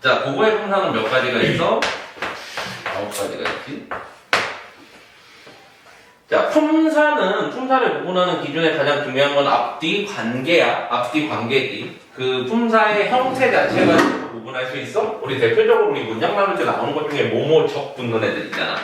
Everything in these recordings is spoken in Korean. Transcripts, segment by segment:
자, 국어의 품사는 몇 가지가 있어? 9가지가 있지. 자, 품사를 구분하는 기준에 가장 중요한 건 앞뒤 관계야. 앞뒤 관계지. 그 품사의 형태 자체가 구분할 수 있어? 우리 대표적으로 우리 문장 나눌 때 나오는 것 중에 뭐뭐 적 붙는 애들 있잖아.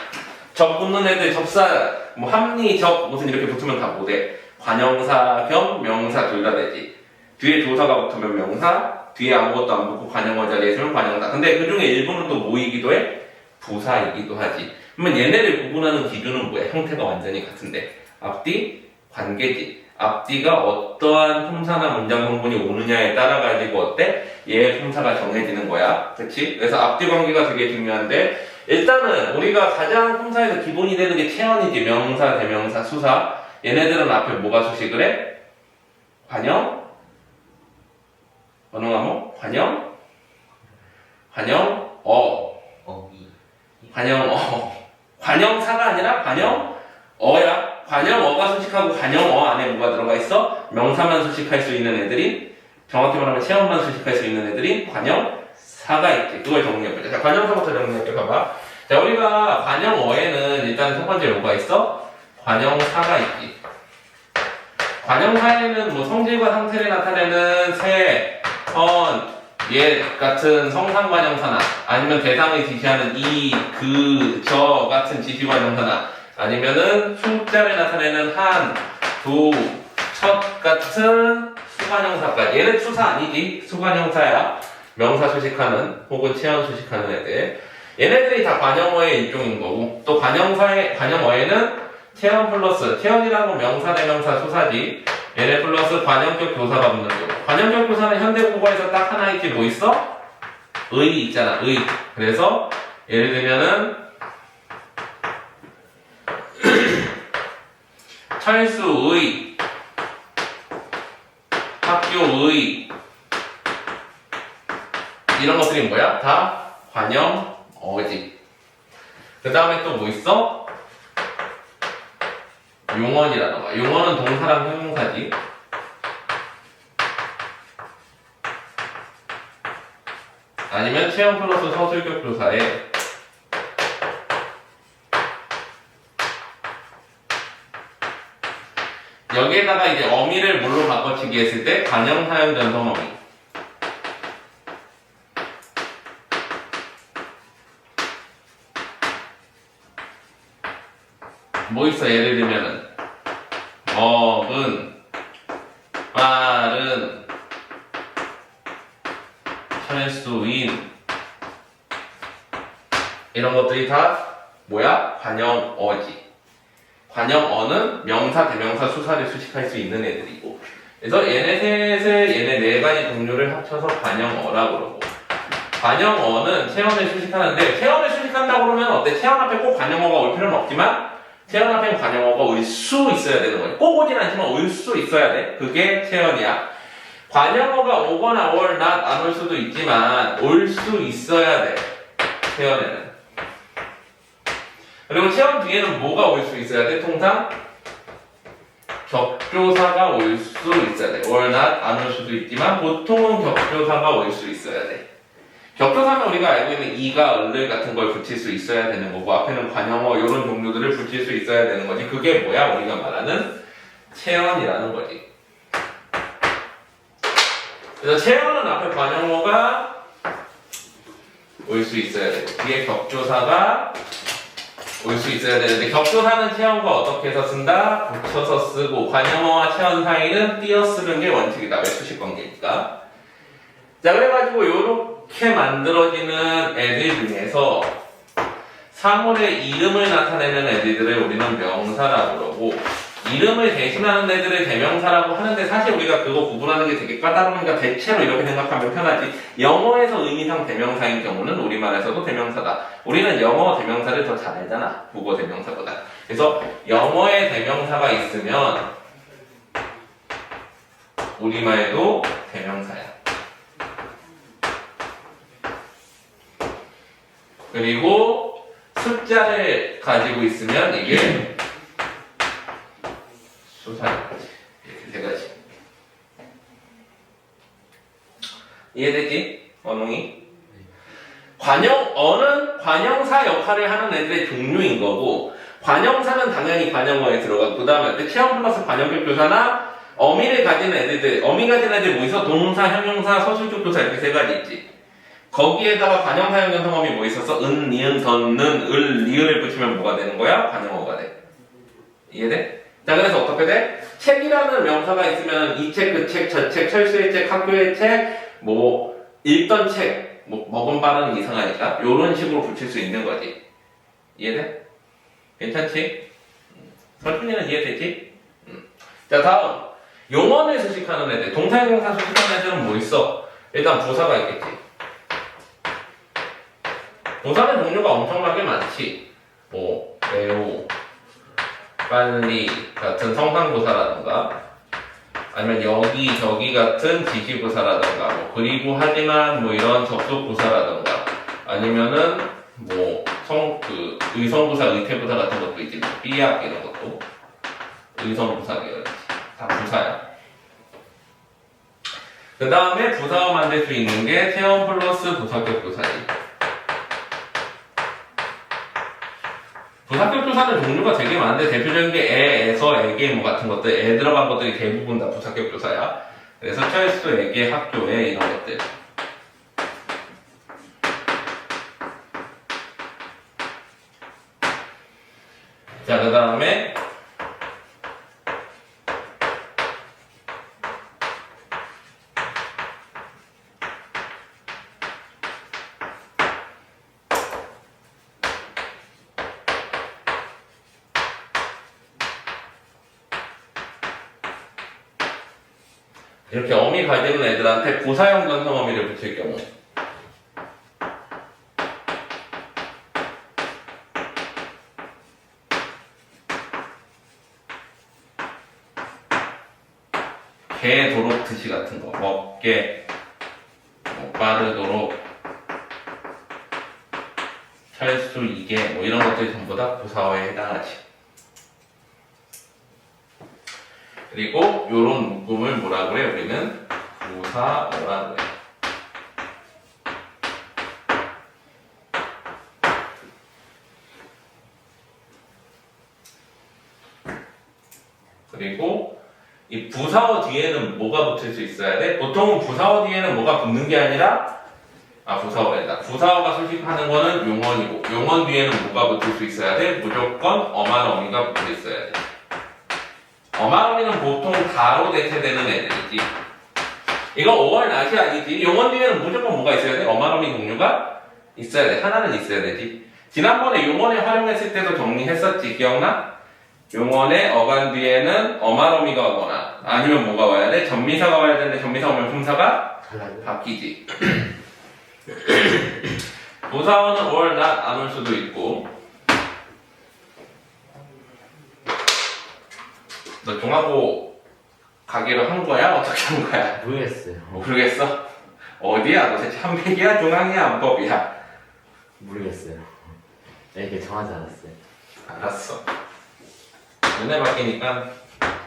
적 붙는 애들 접사, 뭐 합리, 적, 무슨 이렇게 붙으면 다 못해. 관형사 겸 명사 둘 다 되지. 뒤에 조사가 붙으면 명사, 뒤에 아무것도 안 붙고 관형어 자리에 있으면 관형사. 근데 그 중에 일부는 또 뭐이기도 해? 부사이기도 하지. 그러면 얘네를 구분하는 기준은 뭐야? 형태가 완전히 같은데. 앞뒤, 관계지. 앞뒤가 어떠한 품사나 문장 성분이 오느냐에 따라 가지고 어때? 얘의 품사가 정해지는 거야. 그치? 그래서 앞뒤 관계가 되게 중요한데, 일단은 우리가 가장 품사에서 기본이 되는 게 체언이지. 명사, 대명사, 수사. 얘네들은 앞에 뭐가 수식을 해? 관형? 어느 과목? 관형? 관형어. 관형어. 관형사가 아니라 관형어야. 관형어가 수식하고 관형어 안에 뭐가 들어가 있어? 명사만 수식할 수 있는 애들이, 정확히 말하면 체험만 수식할 수 있는 애들이 관형사가 있지. 그걸 정리해보자. 자, 관형사부터 정리할게. 봐봐. 자, 우리가 관형어에는 일단 첫 번째 뭐가 있어? 관형사가 있지. 관형사에는 뭐 성질과 상태를 나타내는 새, 선, 예 같은 성상관형사나, 아니면 대상을 지시하는 이, 그, 저 같은 지시관형사나, 아니면은 숫자를 나타내는 한, 두, 첫 같은 수관형사까지. 얘는 추사 아니지. 수관형사야. 명사 수식하는 혹은 체언 수식하는 애들. 얘네들이 다 관형어의 일종인 거고, 또 관형어에는 체언 플러스, 체언이라는 건 명사, 대명사, 수사지. 얘네 플러스 관형격 교사가 붙는 거고. 관형격 교사는 현대국어에서 딱 하나 있지. 뭐 있어? 의 있잖아. 의. 그래서 예를 들면은 철수의, 학교의, 이런 것들이 뭐야? 다 관형어지. 그 다음에 또 뭐 있어? 용언이라던가. 용언은 동사랑 형용사지. 아니면 체험 플러스 서술격 조사에 여기에다가 이제 어미를 뭘로 바꿔치기 했을 때 관형, 사형, 전성, 어미. 뭐 있어? 예를 들면은 먹은, 말은, 철수인, 이런 것들이 다 뭐야? 관형어지. 관형어는 명사, 대명사, 수사를 수식할 수 있는 애들이고, 그래서 얘네 네 가지 종류를 합쳐서 관형어라고 그러고, 관형어는 체언을 수식하는데, 체언을 수식한다고 그러면 어때? 체언 앞에 꼭 관형어가 올 필요는 없지만 체언 앞에 관형어가 올 수 있어야 되는 거야. 꼭 오진 않지만 올 수 있어야 돼. 그게 체언이야. 관형어가 오거나 올 not 안 올 수도 있지만 올 수 있어야 돼. 체언에는. 그리고 체언 뒤에는 뭐가 올 수 있어야 돼? 통상 격조사가 올 수 있어야 돼. 올 not 안 올 수도 있지만 보통은 격조사가 올 수 있어야 돼. 격조사는 우리가 알고 있는 이가, 을을 같은 걸 붙일 수 있어야 되는 거고, 앞에는 관형어 이런 종류들을 붙일 수 있어야 되는 거지. 그게 뭐야? 우리가 말하는 체언이라는 거지. 그래서 체언은 앞에 관형어가 올 수 있어야 돼. 뒤에 격조사가 올 수 있어야 되는데, 격조사는 체언과 어떻게 해서 쓴다? 붙여서 쓰고, 관형어와 체언 사이는 띄어 쓰는 게 원칙이다. 왜 수식 관계니까. 자, 그래가지고 이렇게 만들어지는 애들 중에서 사물의 이름을 나타내는 애들을 우리는 명사라고 그러고, 이름을 대신하는 애들을 대명사라고 하는데, 사실 우리가 그거 구분하는 게 되게 까다로우니까 대체로 이렇게 생각하면 편하지. 영어에서 의미상 대명사인 경우는 우리말에서도 대명사다. 우리는 영어 대명사를 더 잘 알잖아. 국어 대명사보다. 그래서 영어에 대명사가 있으면 우리말도 대명사야. 그리고 숫자를 가지고 있으면 이게 수사까지. 이렇게 세 가지. 이해되지? 원웅이? 어는 관형사 역할을 하는 애들의 종류인 거고, 관형사는 당연히 관형어에 들어가고, 그 다음에 체험 플러스 관형격 교사나 어미를 가진 애들, 어미 가진 애들 뭐 있어? 동사, 형용사, 서술격 교사 이렇게 세 가지 있지. 거기에다가 관형사형 연성어미 뭐 있었어? 은, 니은, 던, 는, 을, 리을을 붙이면 뭐가 되는 거야? 관형어가 돼. 이해돼? 자, 그래서 어떻게 돼? 책이라는 명사가 있으면 이 책, 그 책, 저 책, 철수의 책, 학교의 책, 뭐 읽던 책, 뭐 먹은 바는 이상하니까 요런 식으로 붙일 수 있는 거지. 이해돼? 괜찮지? 설준이는 이해되지? 자, 다음 용언을 수식하는 애들, 동사형용사 수식하는 애들은 뭐 있어? 일단 부사가 있겠지. 부사는 종류가 엄청나게 많지. 뭐 매우, 빨리 같은 성상부사라던가, 아니면 여기 저기 같은 지시부사라던가, 뭐 그리고 하지만 뭐 이런 접속부사라던가, 아니면은 뭐 의성부사, 의태부사 같은 것도 있지. 뭐 삐약 이런 것도 의성부사 계열이지. 다 부사야. 그 다음에 부사어 만들 수 있는 게 체험 플러스 부사격 부사지. 부사격 교사는 종류가 되게 많은데 대표적인 게 애, 에서, 에게 뭐 같은 것들, 애 들어간 것들이 대부분 다 부사격 교사야. 그래서 철수, 에게, 학교에 이런 것들. 자, 그 다음에 이렇게 어미 가지는 애들한테 부사형 전성어미를 붙일 경우, 개도록 드시 같은 거, 먹게, 뭐 빠르도록, 철수, 이게 뭐 이런 것들이 전부 다 부사어에 해당하지. 그리고 요런 묶음을 뭐라 그래? 우리는 부사어라 그래. 그리고 이 부사어 뒤에는 뭐가 붙을 수 있어야 돼? 보통은 부사어 뒤에는 뭐가 붙는 게 아니라 부사어가 부사어가 수식하는 거는 용언이고, 용언 뒤에는 뭐가 붙을 수 있어야 돼? 무조건 어만 어미가 붙어 있어야 돼. 어마어미는 보통 다로 대체되는 애들이지. 이거 5월 낫이 아니지. 용언 뒤에는 무조건 뭐가 있어야 돼? 어마어미 종류가 있어야 돼. 하나는 있어야 되지. 지난번에 용언을 활용했을 때도 정리했었지. 기억나? 용언의 어간 뒤에는 어마어미가 오거나 아니면 뭐가 와야 돼? 전미사가 와야 되는데 전미사 오면 품사가 바뀌지. 부사어는 5월 낫 안 올 수도 있고. 너 중하고 가기로 한 거야? 어떻게 한 거야? 모르겠어요. 모르겠어? 어디야? 도대체 한백이야? 중앙이야? 안법이야? 모르겠어요. 이게 정하지 않았어요. 알았어. 눈에 바뀌니까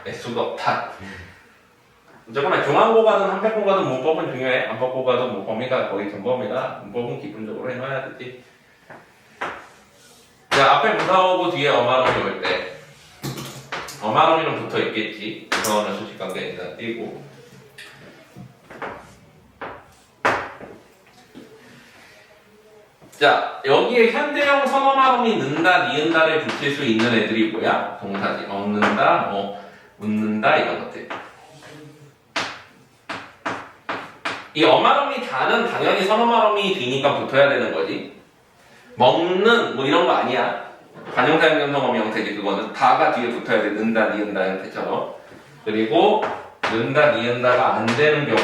낼 수가 없다. 어쨌거나 중앙고 가든 한백고 가든 문법은 중요해. 안법고 가든 뭐 범위가 거의 전범위다. 문법은 기본적으로 해놔야 되지. 자, 앞에 부사어고 뒤에 어마어미 올 때 어마어미는 붙어 있겠지. 부사어는 수식관계 일단 띄고. 자, 여기에 현재형 선어마음이 는다, 니은다를 붙일 수 있는 애들이 뭐야? 동사지. 먹는다, 뭐 웃는다 이런 것들. 이 어마음이 다는 당연히 선어마음이 뒤니까 붙어야 되는 거지. 먹는 뭐 이런 거 아니야. 관형사형 연성어미 형태지. 그거는 다가 뒤에 붙어야 돼. 는다, 니은다 형태처럼. 그리고 는다, 니은다가 안 되는 경우,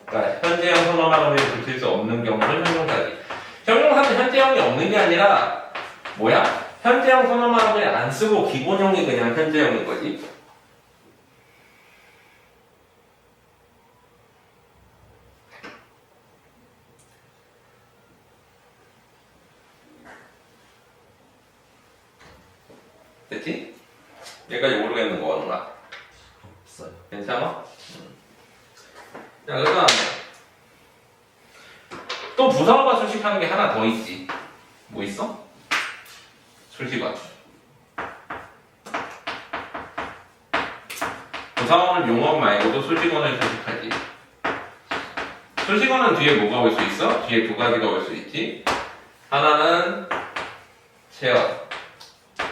그러니까 현재형 선어마음이 붙일 수 없는 경우는 형용사지. 형용사는 현재형이 없는 게 아니라 뭐야? 현재형 선어마음을 안 쓰고 기본형이 그냥 현재형인 거지. 됐지? 여기까지 모르겠는 거 없나? 없어요. 괜찮아? 자, 그 다음에 또 또 부사어가 수식하는 게 하나 더 있지. 뭐 있어? 수식어. 부사어는 용어 말고도 수식어를 수식하지. 수식어는 뒤에 뭐가 올 수 있어? 뒤에 두 가지가 올 수 있지. 하나는 체언,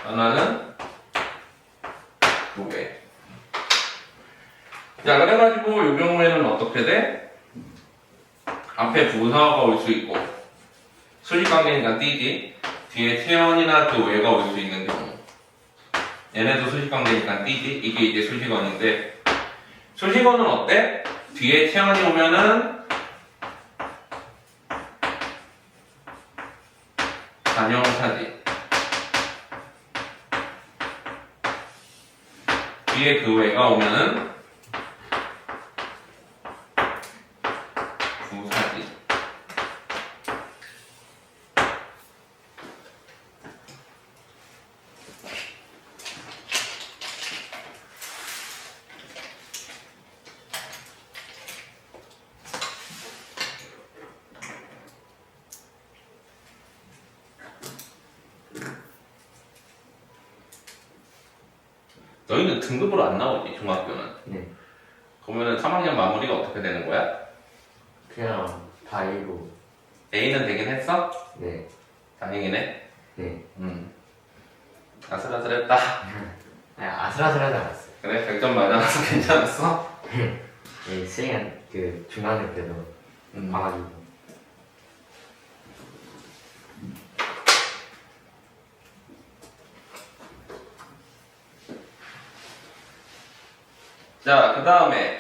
하나는 부회. 자, 그래가지고 이 경우에는 어떻게 돼? 앞에 부사어가 올 수 있고 수식관계니까 띄지. 뒤에 체언이나 그 외가 올 수 있는 경우 얘네도 수식관계니까 띄지. 이게 이제 수식어인데 수식어는 어때? 뒤에 체언이 오면은 단형사지. 뒤에 그 외가 오면은 부사지. 너희는 등급으로 안 나오지, 중학교는. 네. 그러면은 3학년 마무리가 어떻게 되는 거야? 그냥 다이로. A는 되긴 했어? 네. 다행이네. 네. 아슬아슬했다. 아슬아슬하지 않았어요. 그래, 100점 맞아서 괜찮았어? 네, 수행한 그 중간에 그래도 봐가지고. 자, 그 다음에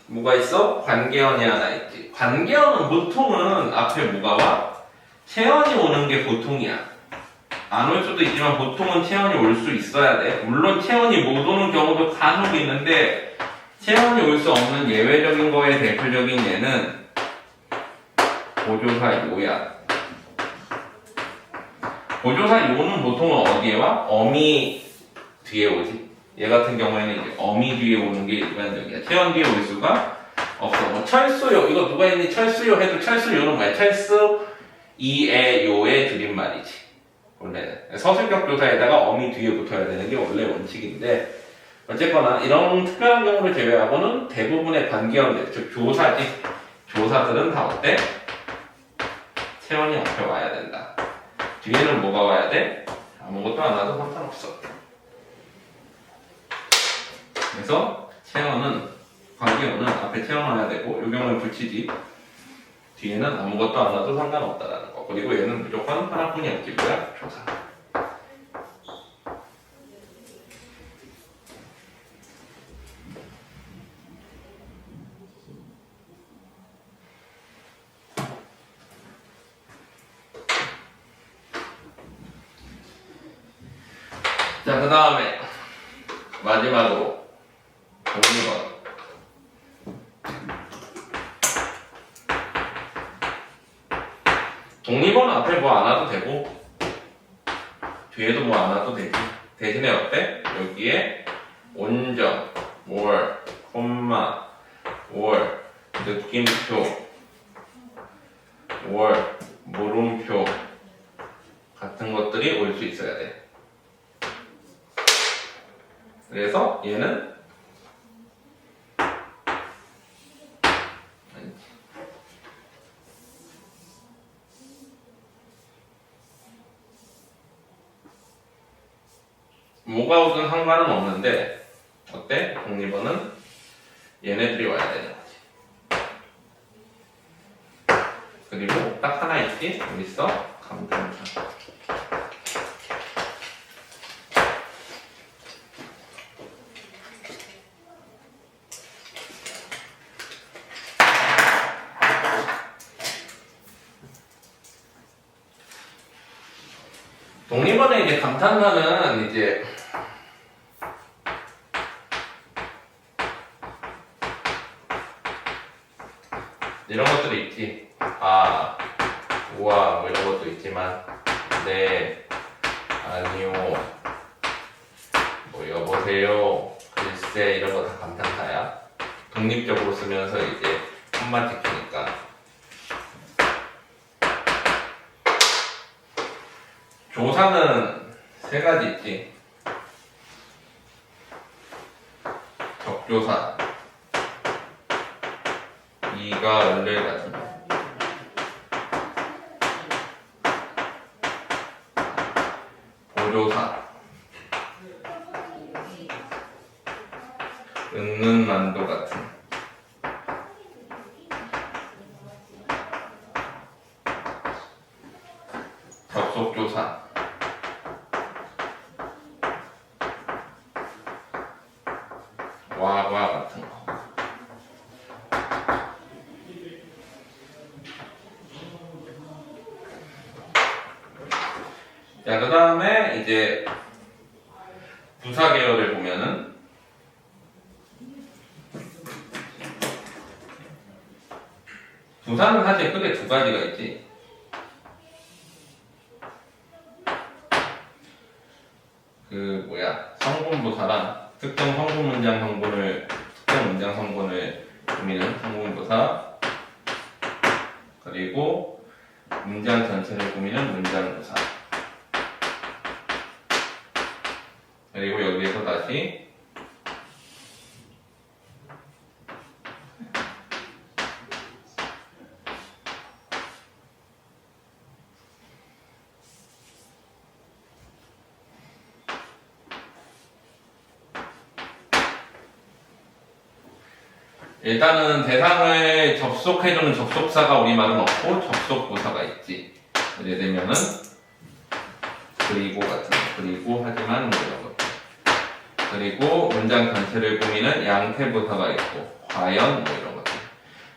뭐가 있어? 관계어이 하나 있지. 관계어는 보통은 앞에 뭐가 와? 체언이 오는 게 보통이야. 안 올 수도 있지만 보통은 체언이 올 수 있어야 돼. 물론 체언이 못 오는 경우도 간혹 있는데 체언이 올 수 없는 예외적인 거에 대표적인 예는 보조사 요야. 보조사 요는 보통은 어디에 와? 어미 뒤에 오지. 얘 같은 경우에는 이제 어미 뒤에 오는 게 일반적이야. 체언 뒤에 올 수가 없어. 뭐 철수요. 이거 누가 있니? 철수요 해도 철수요는 뭐야? 철수 이에 요의 줄임말이지. 원래는 서술격 조사에다가 어미 뒤에 붙어야 되는 게 원래 원칙인데 어쨌거나 이런 특별한 경우를 제외하고는 대부분의 관계어들, 즉 조사지. 조사들은 다 어때? 체언이 앞에 와야 된다. 뒤에는 뭐가 와야 돼? 아무것도 안 와도 상관없어. 그래서 체언은 관계어는 앞에 체언 와야 되고 이 경우에 붙이지. 뒤에는 아무것도 안 와도 상관없다라는 거. 그리고 얘는 무조건 하나뿐이 없지. 뭐야? 조사. 자, 그 다음에 마지막으로 독립어. 독립어는 앞에 뭐 안 와도 되고 뒤에도 뭐 안 와도 되지. 대신에 어때? 여기에 온전, 월, 콤마, 월, 느낌표, 월, 물음표 같은 것들이 올 수 있어야 돼. 그래서 얘는 뭐가 오든 상관은 없는데 어때? 독립어는 얘네들이 와야 되는 거지. 그리고 딱 하나 있지? 어디 있어? 감정사. 독립어는 이제 감탄사는 이제 이런 것들이 있지. 아, 우와, 뭐 이런 것도 있지만, 네, 아니요, 뭐 여보세요, 글쎄 이런 거 다 감탄사야. 독립적으로 쓰면서 이제 콤마 찍히니까. 조사는 세 가지 있지. 적조사, 이가 을을 같은 거. 보조사, 은는 만도 같은. 접속조사, 와과 같은 거. 자, 그 다음에 이제 부사 계열을 보면은 부사는 사실 크게 두 가지가 있지. 그 성분 부사랑 특정 성분 문장 성분을 꾸미는 성분 부사, 그리고 문장 전체를 꾸미는 문장 부사. 그리고 여기에서 다시 일단은 대상을 접속해주는 접속사가 우리말은 없고 접속부사가 있지. 예를 들면은 그리고 같은 거, 그리고 하지만 뭐 이런 것. 그리고 문장 전체를 꾸미는 양태부사가 있고 과연 뭐 이런 것들.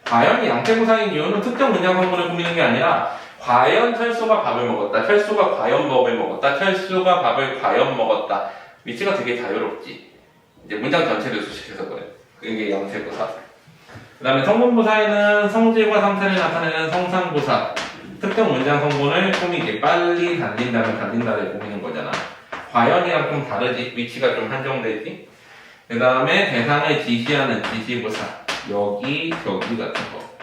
과연이 양태부사인 이유는 특정 문장 성분을 꾸미는 게 아니라 과연 철수가 밥을 먹었다, 철수가 과연 밥을 먹었다, 철수가 밥을 과연 먹었다. 위치가 되게 자유롭지. 이제 문장 전체를 수식해서 그래. 그게 양태부사. 그 다음에 성분부사에는 성질과 상태를 나타내는 성상부사, 특정 문장 성분을 꾸미기, 빨리 달린다면 달린다를 꾸미는 거잖아. 과연이랑 좀 다르지. 위치가 좀 한정되지. 그 다음에 대상을 지시하는 지시부사, 여기, 저기 같은 거.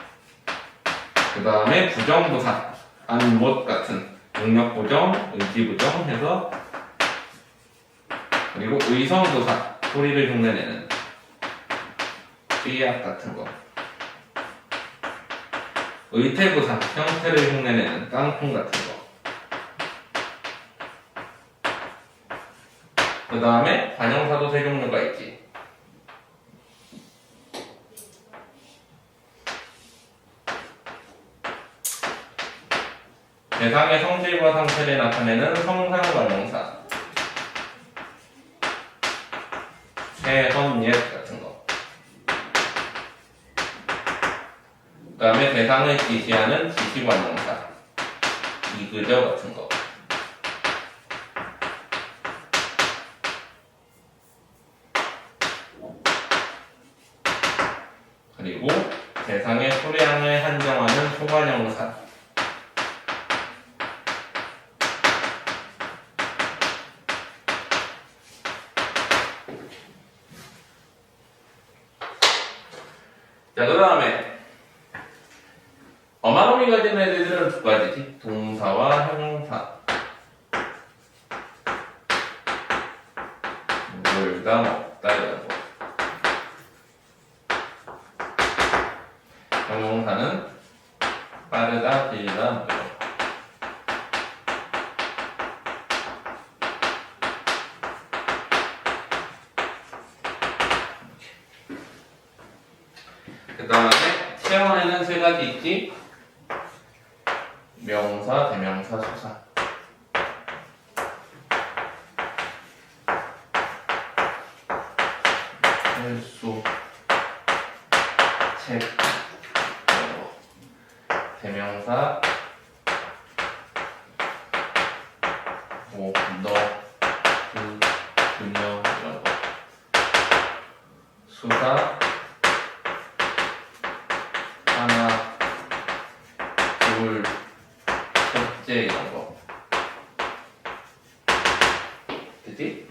그 다음에 부정부사, 안, 못 같은 능력부정, 의지부정 해서. 그리고 의성부사, 소리를 흉내내는 삐약 같은 거. 의태부사, 형태를 흉내내는 깡통 같은 거. 그 다음에 관형사도 세 종류가 있지. 대상의 성질과 상태를 나타내는 성상관형사, 해헌, 옛 같은 거. 그 다음에 대상을 지시하는 지시관형사, 이그저 같은 거. 그리고 대상의 수량을 한정하는 소관형사. 자, 그 다음에 어마어미 가진 애들은 두 가지지. 동사와 형용사. 물다, 먹다 이런 거. 형용사는 빠르다, 길다, 뭐 이런 거. 그 다음에 체험에는 세 가지 있지. 명사, 대명사, 수사. 헬수, 책, 대명사, 뭐, 너, 그, 그녀 이런 거. 수사, 하나, 둘, 셋째 이런 거. 그치?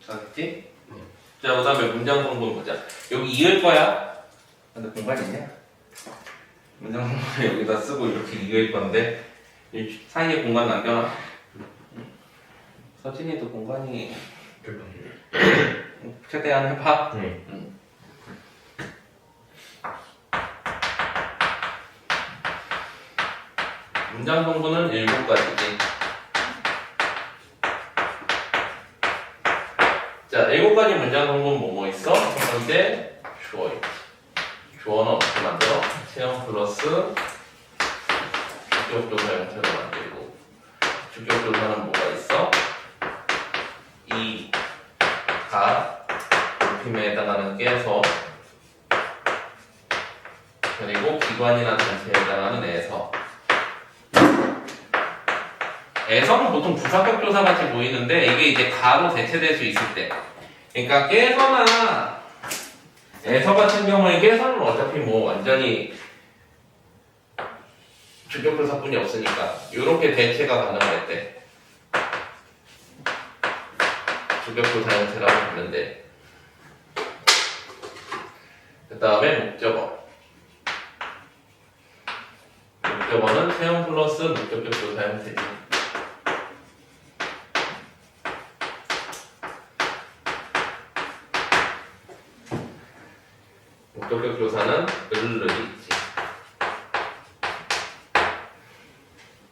알겠지? 자, 그 다음에 문장 성분 보자. 여기 이을 거야. 근데 공간 있냐? 문장 성분을 여기다 쓰고 이렇게 이을 건데 이 사이에 공간 남겨놔. 서진이도 공간이 최대한 해봐. 네. 문장 성분은 7가지지. 자, 7가지 문장 성분 뭐뭐 있어? 첫 번째, 주어 있지. 주어는 어떻게 만들어? 체형 플러스 주격조사 형태로 만들고, 주격조사는 뭐가 있어? 이, 가, 높임에 해당하는 깨서, 그리고 기관이나 전체에 해당하는 에서. 에서는 보통 부사격조사 같이 보이는데 이게 이제 가로 대체될 수 있을 때, 그러니까 깨서나 에서 같은 경우에 깨서는 어차피 뭐 완전히 주격조사뿐이 없으니까 이렇게 대체가 가능할 때 주격조사 형태라고 부르는데, 그 다음에 목적어. 목적어는 체형 플러스 목적격 조사 형태지. 목적격 조사는 을이 있지.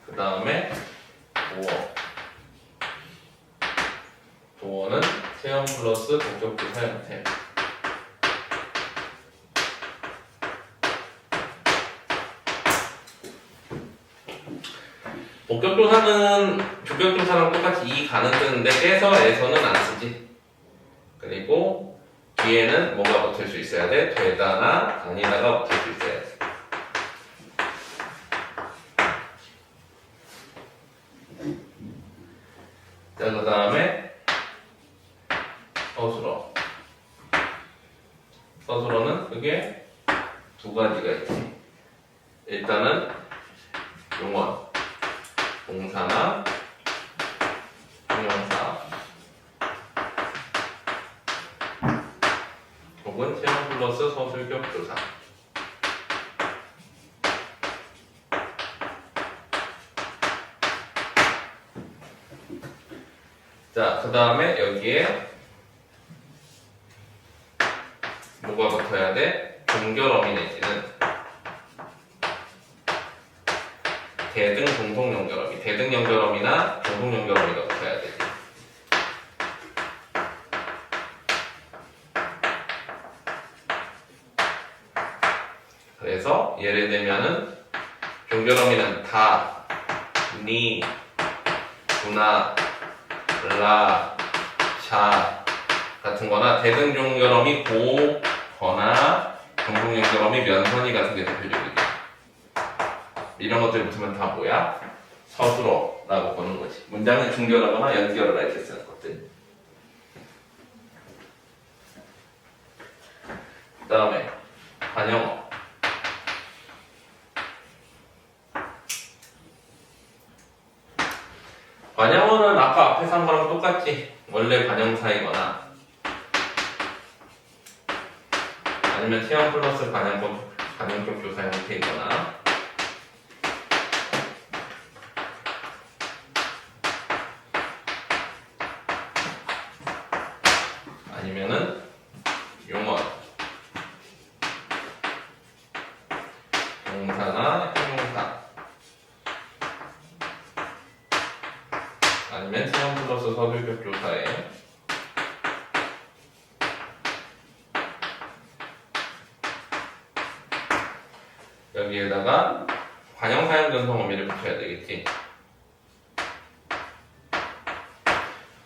그 다음에 도어. 도어는 체형 플러스 목적격 조사 형태. 목적조사는 주격조사랑 똑같이 이 가는 쓰는데 깨서 에서는 안 쓰지. 그리고 뒤에는 뭐가 붙을 수 있어야 돼? 되다나 아니다가 붙을 수 있어야 돼. 자, 그 다음에 서술어. 서술어는 그게 두 가지가 있지. 일단은 용언, 동사나 형용사 혹은 체형 플러스 서술격 조사. 자, 그 다음에 여기에 뭐가 붙어야 돼? 동결어미 내지는 대등 동속 연결어미, 대등 연결어미나 동속 연결어미가 붙어야 되지. 그래서 예를 들면은 종결어미는 다, 니, 구나, 라, 샤 같은 거나 대등 종결어미 고, 거나 동속 연결어미 면선이 같은 게 대표적이지. 이런 것들이 붙으면 다 뭐야? 서술어라고 보는 거지. 문장은 중결하거나 연결을 할 때 쓰는 것들. 그 다음에 관형어. 관형어는 아까 앞에 산 거랑 똑같지. 원래 관형사이거나 아니면 체형 플러스 관형격 조사 형태이거나 아니면은 용언, 동사나 형용사 아니면 체형 플러스 서술격 조사에 여기에다가 관형사용 전송 어미를 붙여야 되겠지.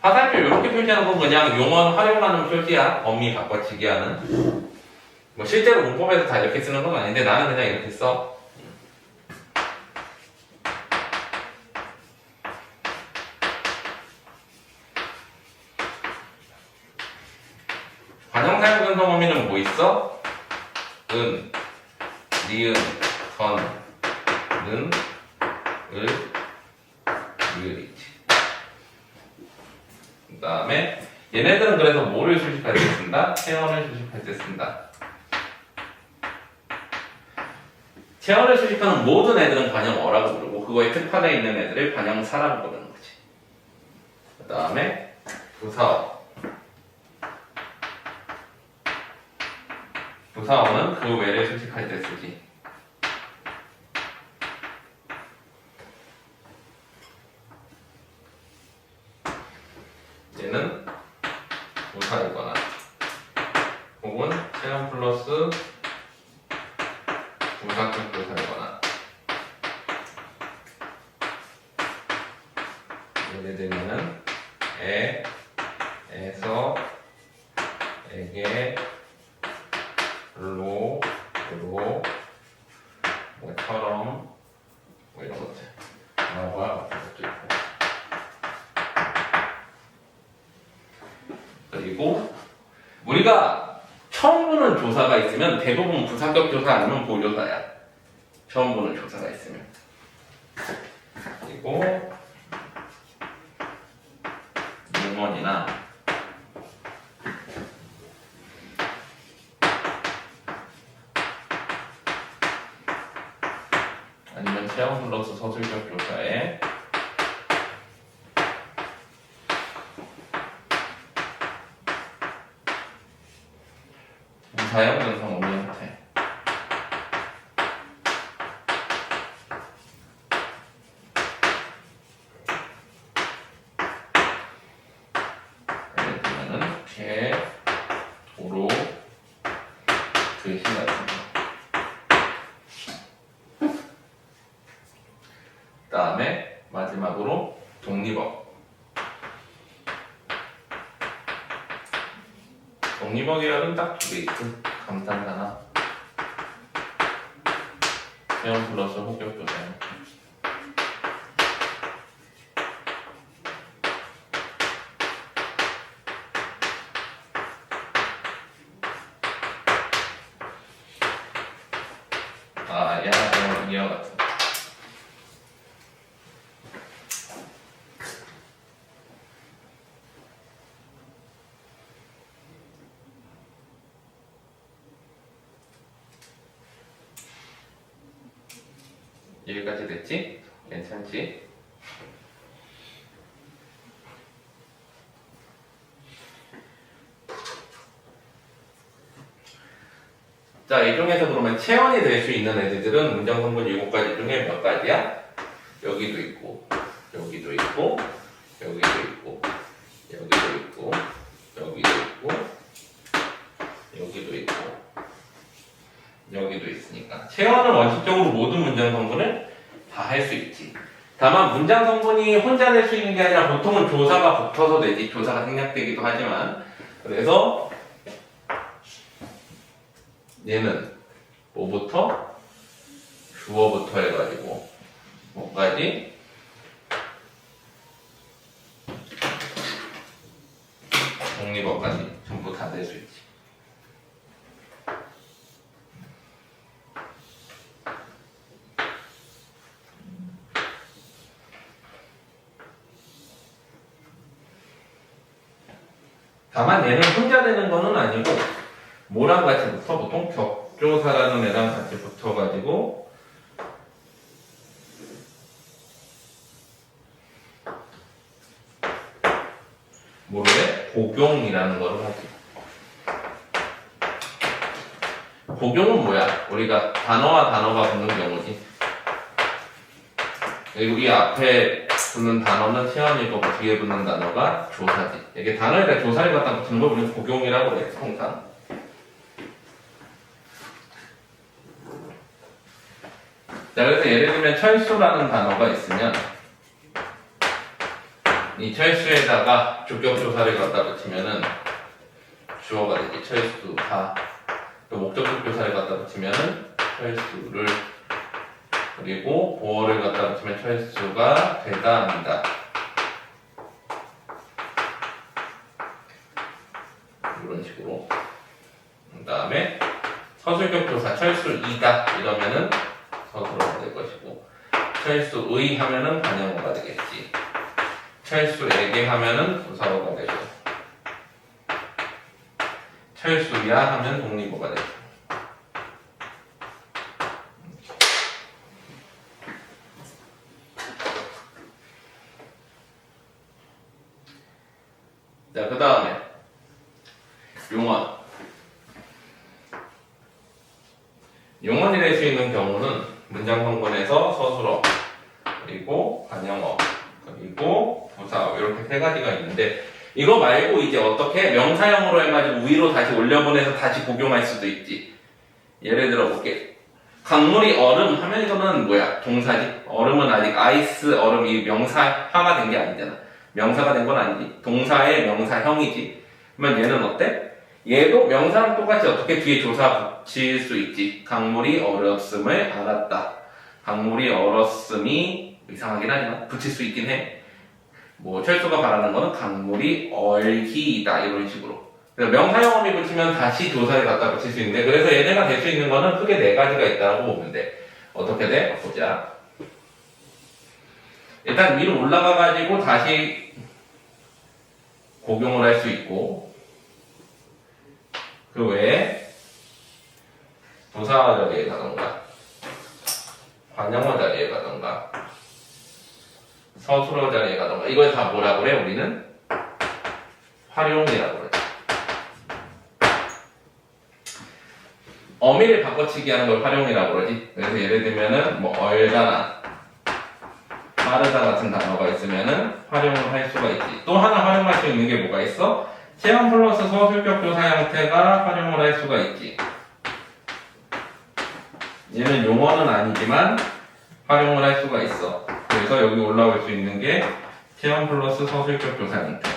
화살표 이렇게 표시하는 건 그냥 용언 활용하는 표시야. 어미 바꿔치기 하는. 뭐 실제로 문법에서 다 이렇게 쓰는 건 아닌데 나는 그냥 이렇게 써. 관형사용 전송 어미는 뭐 있어? 은, 니은, 선, 는, 을, 이을 있지. 그 다음에 얘네들은 그래서 뭐를 수식할 때 쓴다? 체언을 수식할 때 쓴다. 체언을 수식하는 모든 애들은 관형어라고 부르고 그거에 특화되어 있는 애들을 관형사라고 부르는 거지. 그 다음에 부사어. 부사어는 그 외를 수식할 때 쓰지. 얘는 부사이거나 혹은 체언 플러스 부사격 부사이거나 예를 들면은 에서 에게 로 뭐처럼 뭐 이런 것들 뭐야 같은 것도 있고 그리고 우리가 처음 보는 조사가 있으면 대부분 부사격 조사 아니면 보조사야. 처음 보는 조사가 있으면. 그리고 문원이나 아니면 체험 플러스 서술격 조사에 무사형 전성 없는 형태. 예를 들면은 개, 도로, 드시 같은 거. 그 다음에 마지막으로 독립어. 독립어 계열은 딱 두 개 있고 감탄사나 체험 플러스 호격조사요. 이와 같은 거. 여기까지 됐지? 괜찮지? 자, 이 중에서 그러면 체언이 될 수 있는 애들은 문장 성분 7가지 중에 몇 가지야? 여기도 있고, 여기도 있고, 여기도 있고, 여기도 있고, 여기도 있고, 여기도 있고, 여기도 있으니까 체언은 원칙적으로 모든 문장 성분을 다 할 수 있지. 다만 문장 성분이 혼자 낼 수 있는 게 아니라 보통은 조사가 붙어서 되지. 조사가 생략되기도 하지만 그래서 얘는 뭐부터? 주어부터 해가지고 뭐까지? 독립어까지 전부 다 될 수 있지. 다만 얘는 혼자 되는 거는 아니고 뭐랑 같이 붙어? 보통 격조사라는 애랑 같이 붙어가지고 뭐래? 복용이라는 거를 하지. 복용은 뭐야? 우리가 단어와 단어가 붙는 경우지. 그리고 이 앞에 붙는 단어는 체언이고 뒤에 붙는 단어가 조사지. 이게 단어에다 조사를 갖다 붙이는 걸 우리는 복용이라고 그래, 항상. 자, 그래서 예를 들면 철수라는 단어가 있으면 이 철수에다가 주격조사를 갖다 붙이면은 주어가 되지. 철수가. 또 목적격 조사를 갖다 붙이면은 철수를, 그리고 보어를 갖다 붙이면 철수가 되다 합니다. 이런 식으로. 그 다음에 서술격 조사 철수이다 이러면은 서술어가 될 것이고, 철수의 하면은 관형어가 되겠지. 철수에게 하면은 부사어가 되고, 철수야 하면 독립어가 되죠. 자, 그 다음에 용언. 용언이 될 수 있는 경우는 문장 성분에서 서술어, 그리고 관형어, 그리고 부사어 이렇게 세 가지가 있는데 이거 말고 이제 어떻게 명사형으로 해가지고 위로 다시 올려보내서 다시 복용할 수도 있지. 예를 들어 볼게. 강물이 얼음 하면 이거는 뭐야? 동사지. 얼음은 아직 아이스 얼음이 명사화가 된 게 아니잖아. 명사가 된 건 아니지. 동사의 명사형이지. 그러면 얘는 어때? 얘도 명사랑 똑같이 어떻게 뒤에 조사 붙일 수 있지. 강물이 얼었음을 알았다. 강물이 얼었음이 이상하긴 하지만 붙일 수 있긴 해. 뭐 철수가 바라는 거는 강물이 얼기이다 이런 식으로. 그래서 명사형음이 붙이면 다시 조사를 갖다 붙일 수 있는데 그래서 얘네가 될 수 있는 거는 크게 네 가지가 있다고 보면 돼. 어떻게 돼? 보자. 일단 위로 올라가 가지고 다시 복용을 할 수 있고 그 외에 부사 자리에 가던가 관형어 자리에 가던가 서술어 자리에 가던가 이걸 다 뭐라 그래? 우리는 활용이라고 그래. 어미를 바꿔치기 하는 걸 활용이라고 그러지. 그래서 예를 들면은 뭐 얼다나 빠르다 같은 단어가 있으면은 활용을 할 수가 있지. 또 하나 활용할 수 있는 게 뭐가 있어? 체험 플러스 서술격 조사 형태가 활용을 할 수가 있지. 얘는 용어는 아니지만 활용을 할 수가 있어. 그래서 여기 올라올 수 있는 게 체험 플러스 서술격 조사 형태.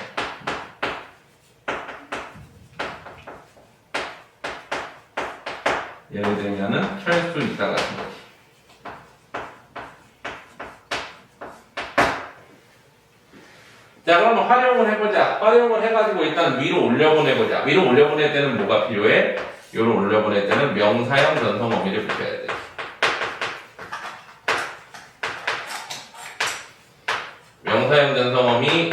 예를 들면은 철수이다 같은 거지. 자, 그러면 활용을 해보자. 활용을 해가지고 일단 위로 올려보내보자. 위로 올려보낼 때는 뭐가 필요해? 위로 올려보낼 때는 명사형 전성 어미를 붙여야 돼. 명사형 전성 어미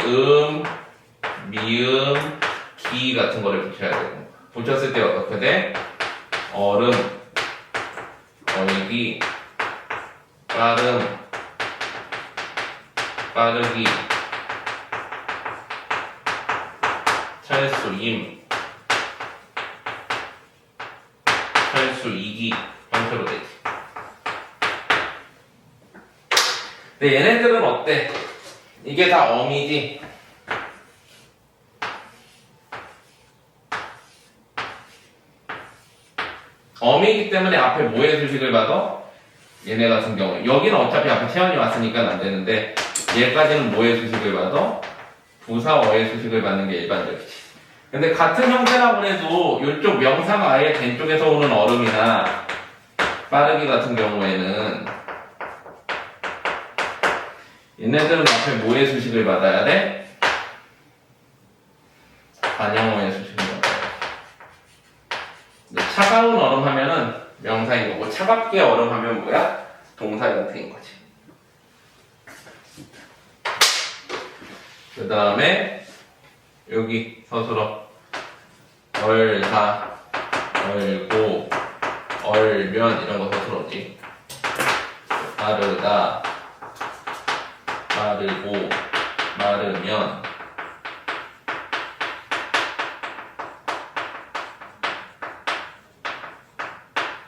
미음, 기 같은 거를 붙여야 되고. 붙였을 때 어떻게 돼? 얼음, 얼기, 빠름, 빠르기, 철수임, 철수이기 형태로 되지. 근데 얘네들은 어때? 이게 다 어미지? 어미이기 때문에 앞에 뭐의 수식을 받아? 얘네 같은 경우에 여기는 어차피 앞에 체험이 왔으니까 안 되는데 얘까지는 뭐의 수식을 받아? 부사어의 수식을 받는 게 일반적이지. 근데 같은 형태라고 해도 이쪽 명사가 아예 된 쪽에서 오는 얼음이나 빠르기 같은 경우에는 얘네들은 앞에 뭐의 수식을 받아야 돼? 관형어의 수식을 받아야 돼. 차가운 얼음 하면은 명사인 거고 차갑게 얼음 하면 뭐야? 동사 형태인 거지. 그 다음에 여기 서술어 얼다, 얼고, 얼면 이런 거 서술어지. 빠르다, 빠르고, 빠르면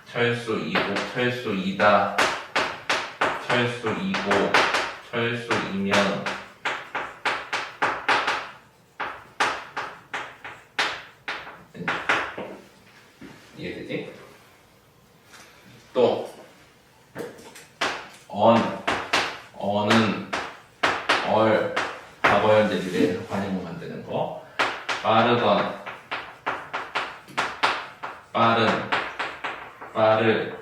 철수이고, 철수이다, 철수이고, 철수이면 이해되지? 또 어는 얼 과거 현재 미래에서 관용어 만드는 거 빠르건 빠른 빠를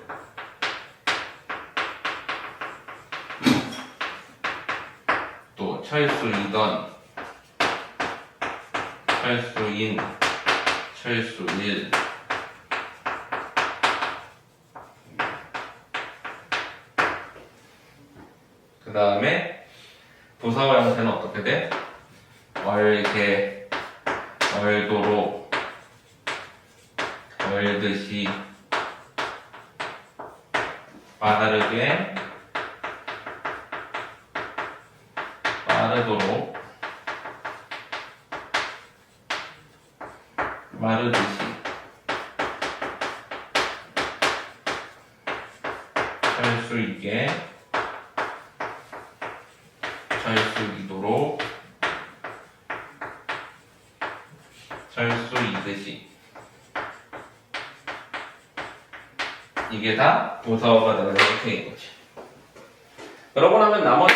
또 철수이던 철수인 철수일 그 다음에 부사어 형태는 어떻게 돼? 얼개, 얼도록, 열듯이 빠르게 빠르도록 마르듯이 잘 수 있게 잘 수 있도록 잘 수 있듯이 이게 다 부사어가 되는 형태인 거지. 그러고 나면 나머지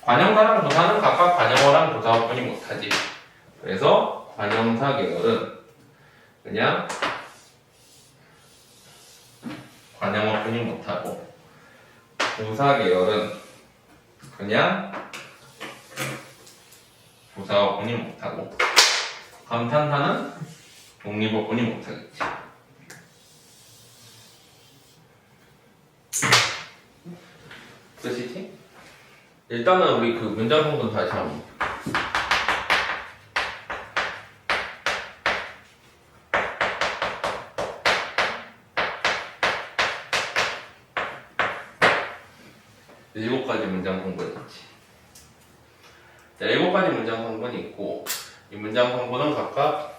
관형사랑 부사는 각각 관형어랑 부사어뿐이 못하지. 그래서 관형사 계열은 그냥 관형어뿐이 못하고 부사 계열은 그냥 부사어뿐이 못하고 감탄사는 독립어뿐이 못하겠지. 끝이지? 일단은 우리 그 문장 성분 다시 한번. 일곱 가지 문장 성분이 있지. 자, 일곱 가지 문장 성분이 있고, 이 문장 성분은 각각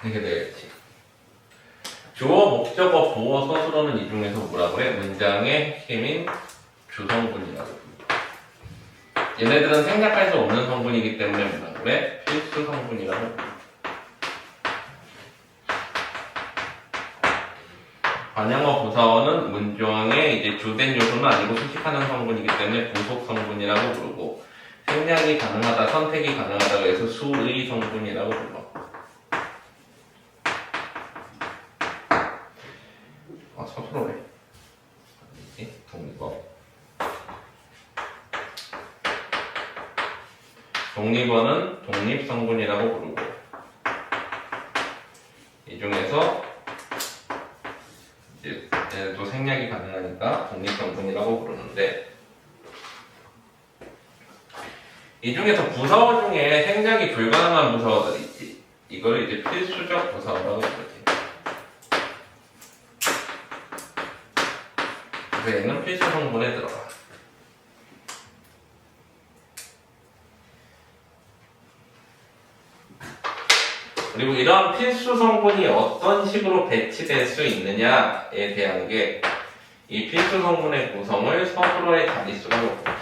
이렇게 되겠지. 주어, 목적어, 보어, 서술어는 이 중에서 뭐라고 해? 문장의 핵심인 주성분이라고 합니다. 얘네들은 생략할 수 없는 성분이기 때문에 뭐라고 해? 필수 성분이라고 합니다. 관형어, 부사어는 문장의 이제 주된 요소는 아니고 수식하는 성분이기 때문에 부속 성분이라고 부르고, 생략이 가능하다, 선택이 가능하다고 해서 수의 성분이라고 불러. 서술어래. 독립어. 독립어는 독립성분이라고 부르고, 이 중에서 이제 얘도 생략이 가능하니까 독립성분이라고 부르는데, 이 중에서 부사어 중에 생략이 불가능한 부사어들이 있지. 이걸 이제 필수적 부사어라고 부르지. 그래서 얘는 필수 성분에 들어가. 그리고 이러한 필수 성분이 어떤 식으로 배치될 수 있느냐에 대한 게 이 필수 성분의 구성을 서술어의 자릿수라고 합니다.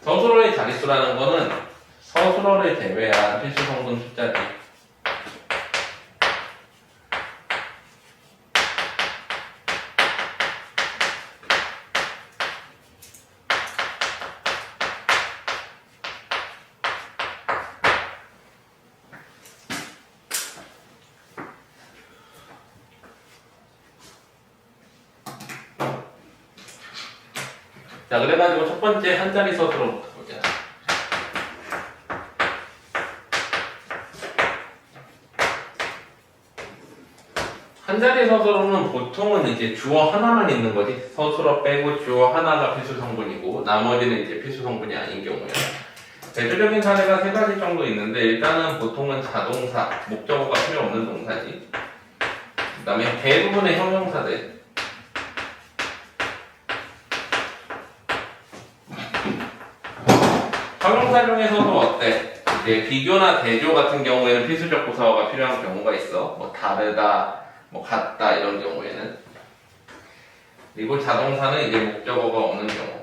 서술어의 자릿수라는 거는 서술어를 제외한 필수 성분 숫자지. 자, 그래가지고 첫 번째 한 자리 서술어부터 보자. 한 자리 서술어는 보통은 이제 주어 하나만 있는 거지. 서술어 빼고 주어 하나가 필수 성분이고 나머지는 이제 필수 성분이 아닌 경우야. 대표적인 사례가 세 가지 정도 있는데, 일단은 보통은 자동사, 목적어가 필요 없는 동사지. 그 다음에 대부분의 형용사들. 형용사 중에서도 어때? 이제 비교나 대조 같은 경우에는 필수적 부사어가 필요한 경우가 있어. 뭐 다르다, 뭐 같다 이런 경우에는. 그리고 자동사는 이제 목적어가 없는 경우.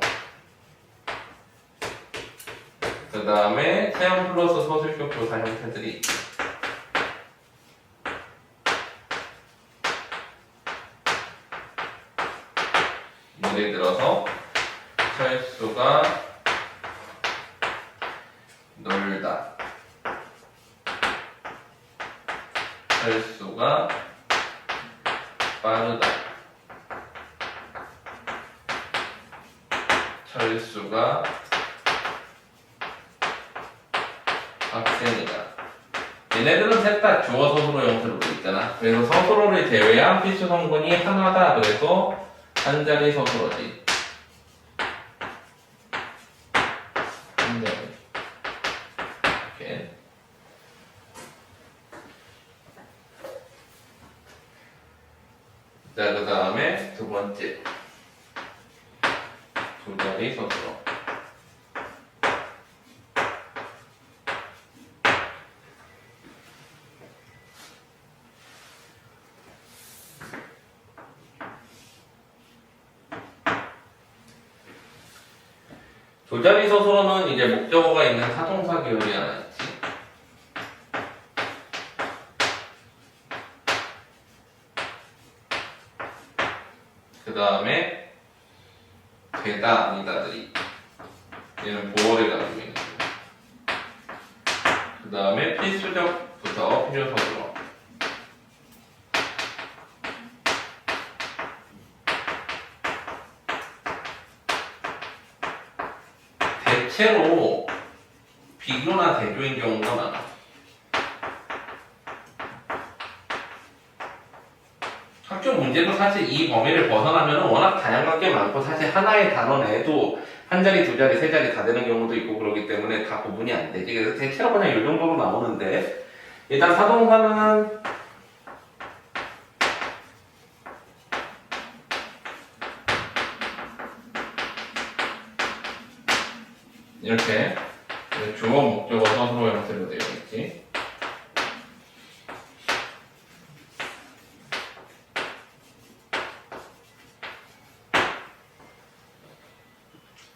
그 다음에 체험 플러스 서술격 조사 형태들이 있지. 예를 들어서 철수가 놀다, 철수가 빠르다. 철수가 빡센이다. 얘네들은 셋 다 주어 서술어 형태로 돼 있잖아. 그래서 서술어를 제외한 필수 성분이 하나다. 그래서 한 자리 서술어지. 한 자리. 이렇게. 자, 그 다음에 두 번째. 두 자리 서술어. 두 자리 서술어는 이제 목적어가 있는 사동사 계열이 하나 있지. 그 다음에 되다 아니다들이 얘는 보어를 가지고 있는 거고. 그 다음에 필수적 부사 필요 서술어. 대체로 비교나 대조인 경우가 많아. 학교 문제도 사실 이 범위를 벗어나면 워낙 다양한 게 많고 사실 하나의 단어 내도 한 자리, 두 자리, 세 자리 다 되는 경우도 있고 그러기 때문에 다 구분이 안 되지. 그래서 대체로 그냥 이 정도로 나오는데 일단 사동사는 이렇게 주어, 목적어, 서술어 형태로 되어 있지.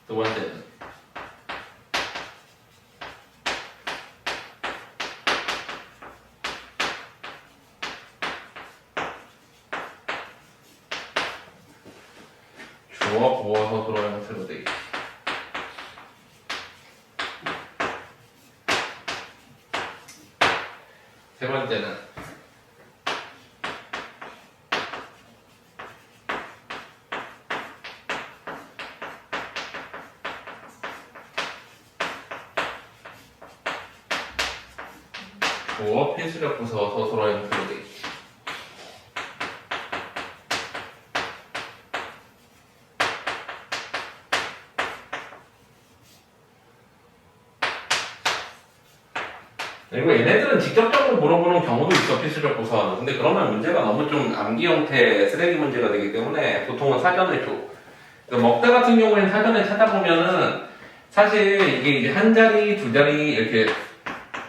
두 번째는 주어, 보어, 서술어 형태로 되어 있지. 세 번째는 주어, 필수적 부사, 서술어 형태로 되어 있지. 그리고 얘네들은 직접적으로 물어보는 경우도 있어, 필수적 부사는. 근데 그러면 문제가 너무 좀 암기 형태 쓰레기 문제가 되기 때문에 보통은 사전을 줘. 그러니까 먹다 같은 경우에는 사전에 찾아보면은 사실 이게 이제 한 자리, 두 자리 이렇게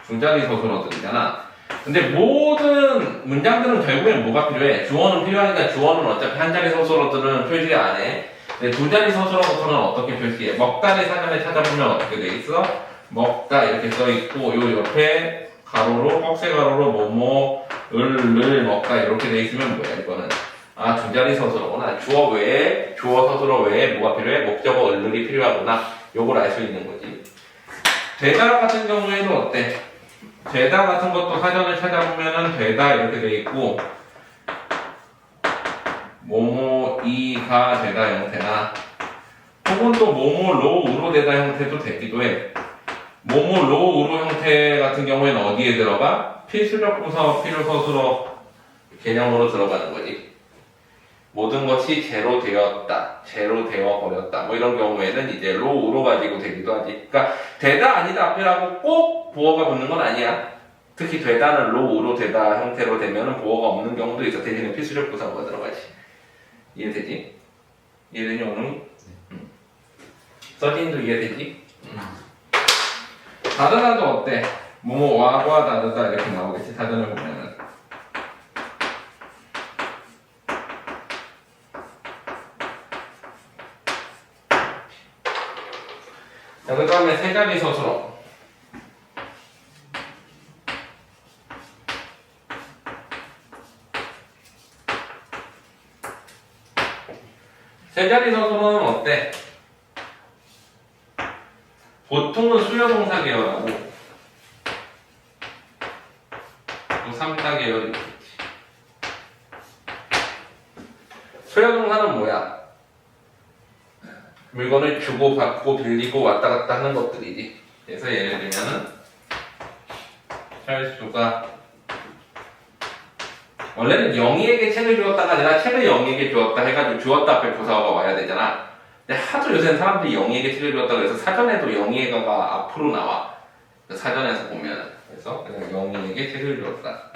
두 자리 서술어들이잖아. 근데 모든 문장들은 결국엔 뭐가 필요해? 주어는 필요하니까 주어는 어차피 한 자리 서술어들은 표시 안 해. 근데 두 자리 서술어부터는 어떻게 표시해? 먹다를 사전에 찾아보면 어떻게 돼 있어? 먹다 이렇게 써 있고 요 옆에 가로로 꺽쇠 가로로 뭐뭐을 먹다 이렇게 돼 있으면 뭐야 이거는 아 두 자리 서술어구나. 주어 외에 주어 서술어 외에 뭐가 필요해? 목적어 을이 필요하구나. 요걸 알 수 있는 거지. 되다 같은 경우에는 어때? 되다 같은 것도 사전을 찾아보면은 되다 이렇게 돼 있고 뭐뭐 이가 되다 형태나 혹은 또 뭐뭐 로우로 되다 형태도 되기도 해. 뭐뭐 로우로 형태 같은 경우에는 어디에 들어가? 필수적 부사 필요 서술어 개념으로 들어가는 거지. 모든 것이 제로 되었다, 제로 되어 버렸다. 뭐 이런 경우에는 이제 로우로 가지고 되기도 하지. 그러니까 되다 아니다 앞이라고 꼭 보어가 붙는 건 아니야. 특히 되다는 로우로 되다 형태로 되면은 보어가 없는 경우도 있어. 대신에 필수적 부사가 들어가지. 이해되지? 이해되니 오늘? 서진도 이해되지? 다르다도 어때? 뭐뭐 와과 다르다 이렇게 나오겠지. 사전을 보면은. 자, 그 다음에 세 자리 서술어. 세 자리 서술어는 어때? 보통은 수요동사 계열하고 또 3자 계열이 있겠지. 소형동사는 뭐야? 물건을 주고 받고 빌리고 왔다 갔다 하는 것들이지. 그래서 예를 들면은 철수가 원래는 영희에게 책을 주었다가 아니라 책을 영희에게 주었다 해가지고 주었다 앞에 부사어가 와야 되잖아. 근데 하도 요새는 사람들이 영희에게 책을 주었다고 해서 사전에도 영희가 앞으로 나와. 그 사전에서 보면. 그래서 그냥 영희에게 책을 주었다.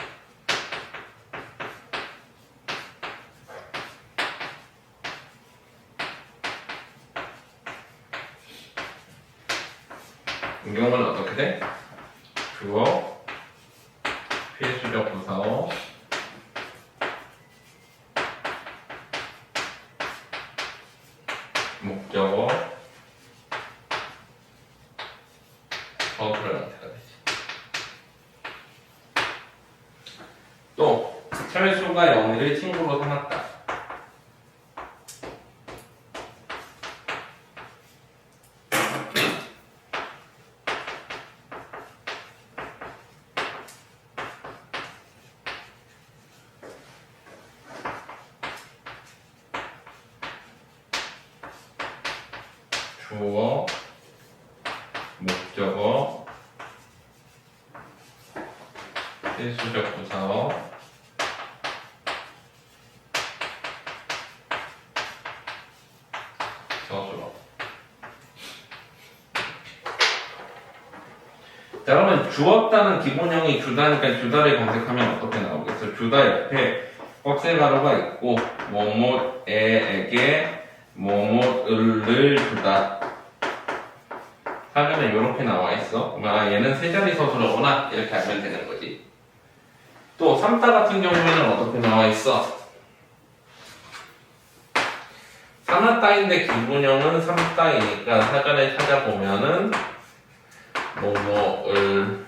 이 경우는 어떻게 돼? 주어, 필수적 부사어, 목적어, 서술의 형태가 되지. 또 철수가 영희를 친구로 삼았다. 주어, 목적어, 필수적 부사어, 서술어. 자, 그러면 주었다는 기본형이 주다니까 주다를 검색하면 어떻게 나오겠어? 주다 옆에 꽉셀 가로가 있고 뭐뭐에게 뭐뭐를 주다. 사전에 이렇게 나와 있어. 그러면 얘는 세 자리 서술어구나 이렇게 알면 되는 거지. 또 삼다 같은 경우에는 어떻게 나와 있어? 삼다인데 기본형은 삼다이니까 사전에 찾아보면은 뭐뭐을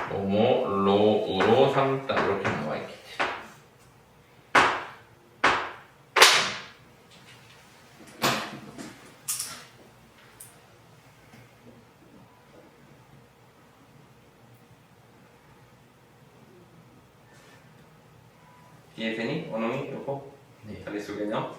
뭐뭐로으로 삼다 이렇게 나와 있겠지. 이해되니? 원웅이 이거? 네. 자릿수 개념?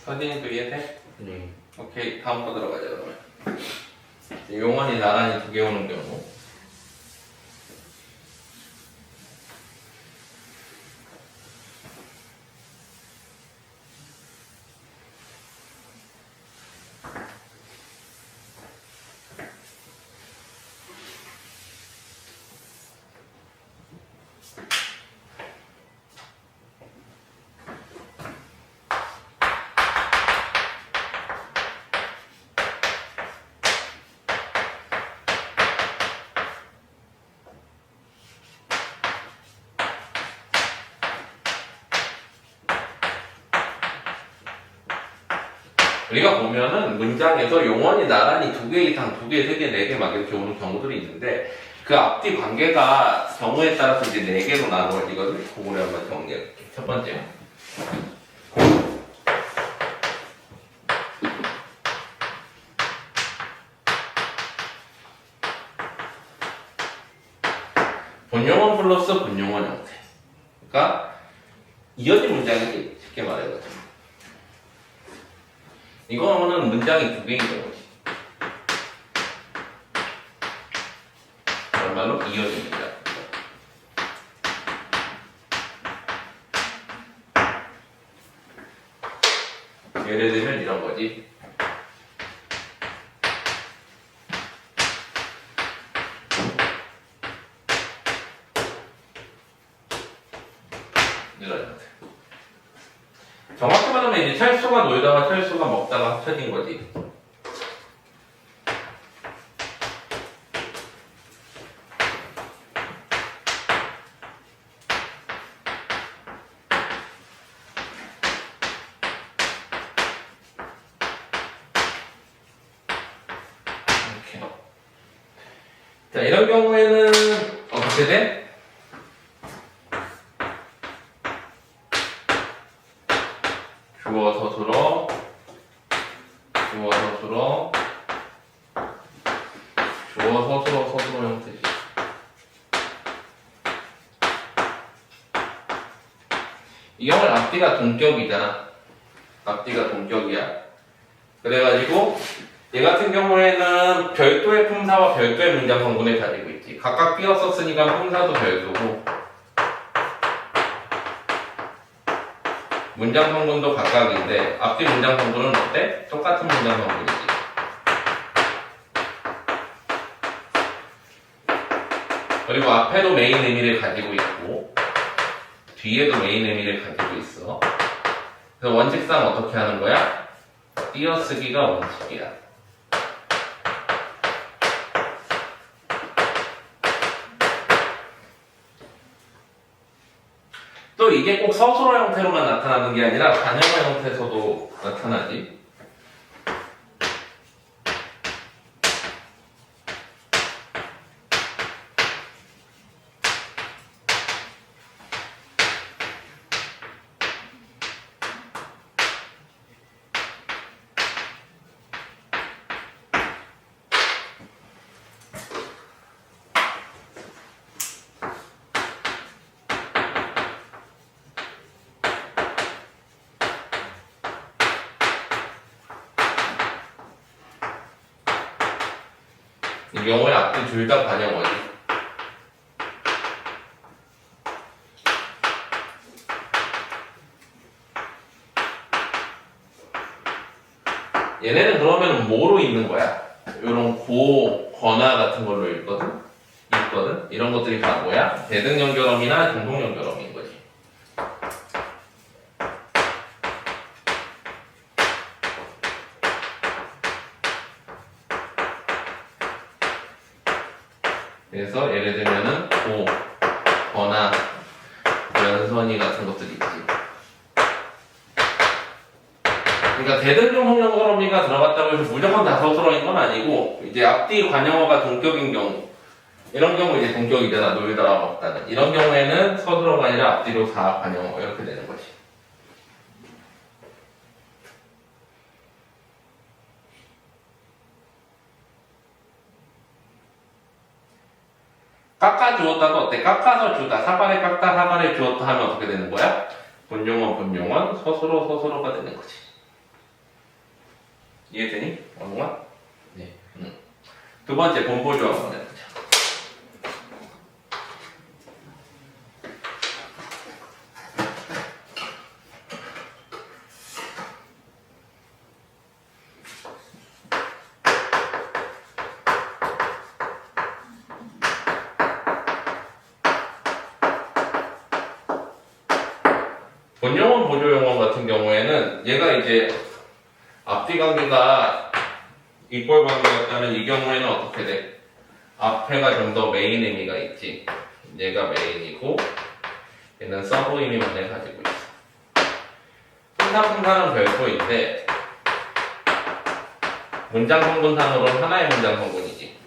서진이도 이해돼? 네. 오케이, 다음 거 들어가자 그러면. 용언이 나란히 두 개 오는 경우. 우리가 보면은 문장에서 용언이 나란히 두 개 이상, 두 개, 세 개, 네 개 막 이렇게 오는 경우들이 있는데 그 앞뒤 관계가 경우에 따라서 이제 네 개로 나누어지거든. 그거를 한번 정리해볼게. 첫 번째. 본용언 플러스 분용언 형태. 그러니까 이어진 문장이지. 쉽게 말해가지고. 이거는 문장이 두 개인 경우지. 정말로 이어진 문장. 예를 들면 이런 거지. 이런 형태. 정확히 말하면 이제 철수가 놀다가 철수가 먹다가 합쳐진 거지. 이렇게. 자, 이런 경우에는 어떻게 돼? 주어 서술어, 주어 서술어, 주어 서술어 서술어 형태지. 이 경우는 앞뒤가 동격이잖아. 앞뒤가 동격이야. 그래가지고 얘 같은 경우에는 별도의 품사와 별도의 문장 성분을 가지고 있지. 각각 띄었었으니까 품사도 별도고 문장 성분도 각각인데 앞뒤 문장 성분은 어때? 똑같은 문장 성분이지. 그리고 앞에도 메인 의미를 가지고 있고 뒤에도 메인 의미를 가지고 있어. 그래서 원칙상 어떻게 하는 거야? 띄어쓰기가 원칙이야. 또 이게 꼭 서술어 형태로만 나타나는 게 아니라 단형어 형태에서도 나타나지. 이 경우에 앞뒤 둘 다 관형어지. 얘네는 그러면 뭐로 읽는 거야? 이런 고, 거나 같은 걸로 읽거든? 이런 것들이 다 뭐야? 대등연결어미나 등동연결어미인 거지. 그래서 예를 들면은 고, 거나 연선이 같은 것들이 있지. 그러니까 대등동연결어미가 들어갔다고 해서 무조건 다 서술어인 건 아니고 이제 앞뒤 관형어가 동격인 경우 이런 경우 이제 동격이잖아. 놀다가 먹다는 이런 경우에는 서술어가 아니라 앞뒤로 다 관형어 이렇게 되는 거지. 깎아주었다도 어때? 깎아서 주다. 사발에 깎다, 사발에 주었다 하면 어떻게 되는 거야? 본용어, 서술어가 되는 거지. 이해되니? 원동아? 네. 두 번째, 본보조 한번 해보자. 본용어, 보조용어 같은 경우에는 얘가 이제 앞뒤 관계가 이꼴 관계였다면 이 경우에는 어떻게 돼? 앞에가 좀 더 메인 의미가 있지. 얘가 메인이고 얘는 서브 의미만을 가지고 있어. 품사는 별도인데 문장 성분상으로는 하나의 문장 성분이지.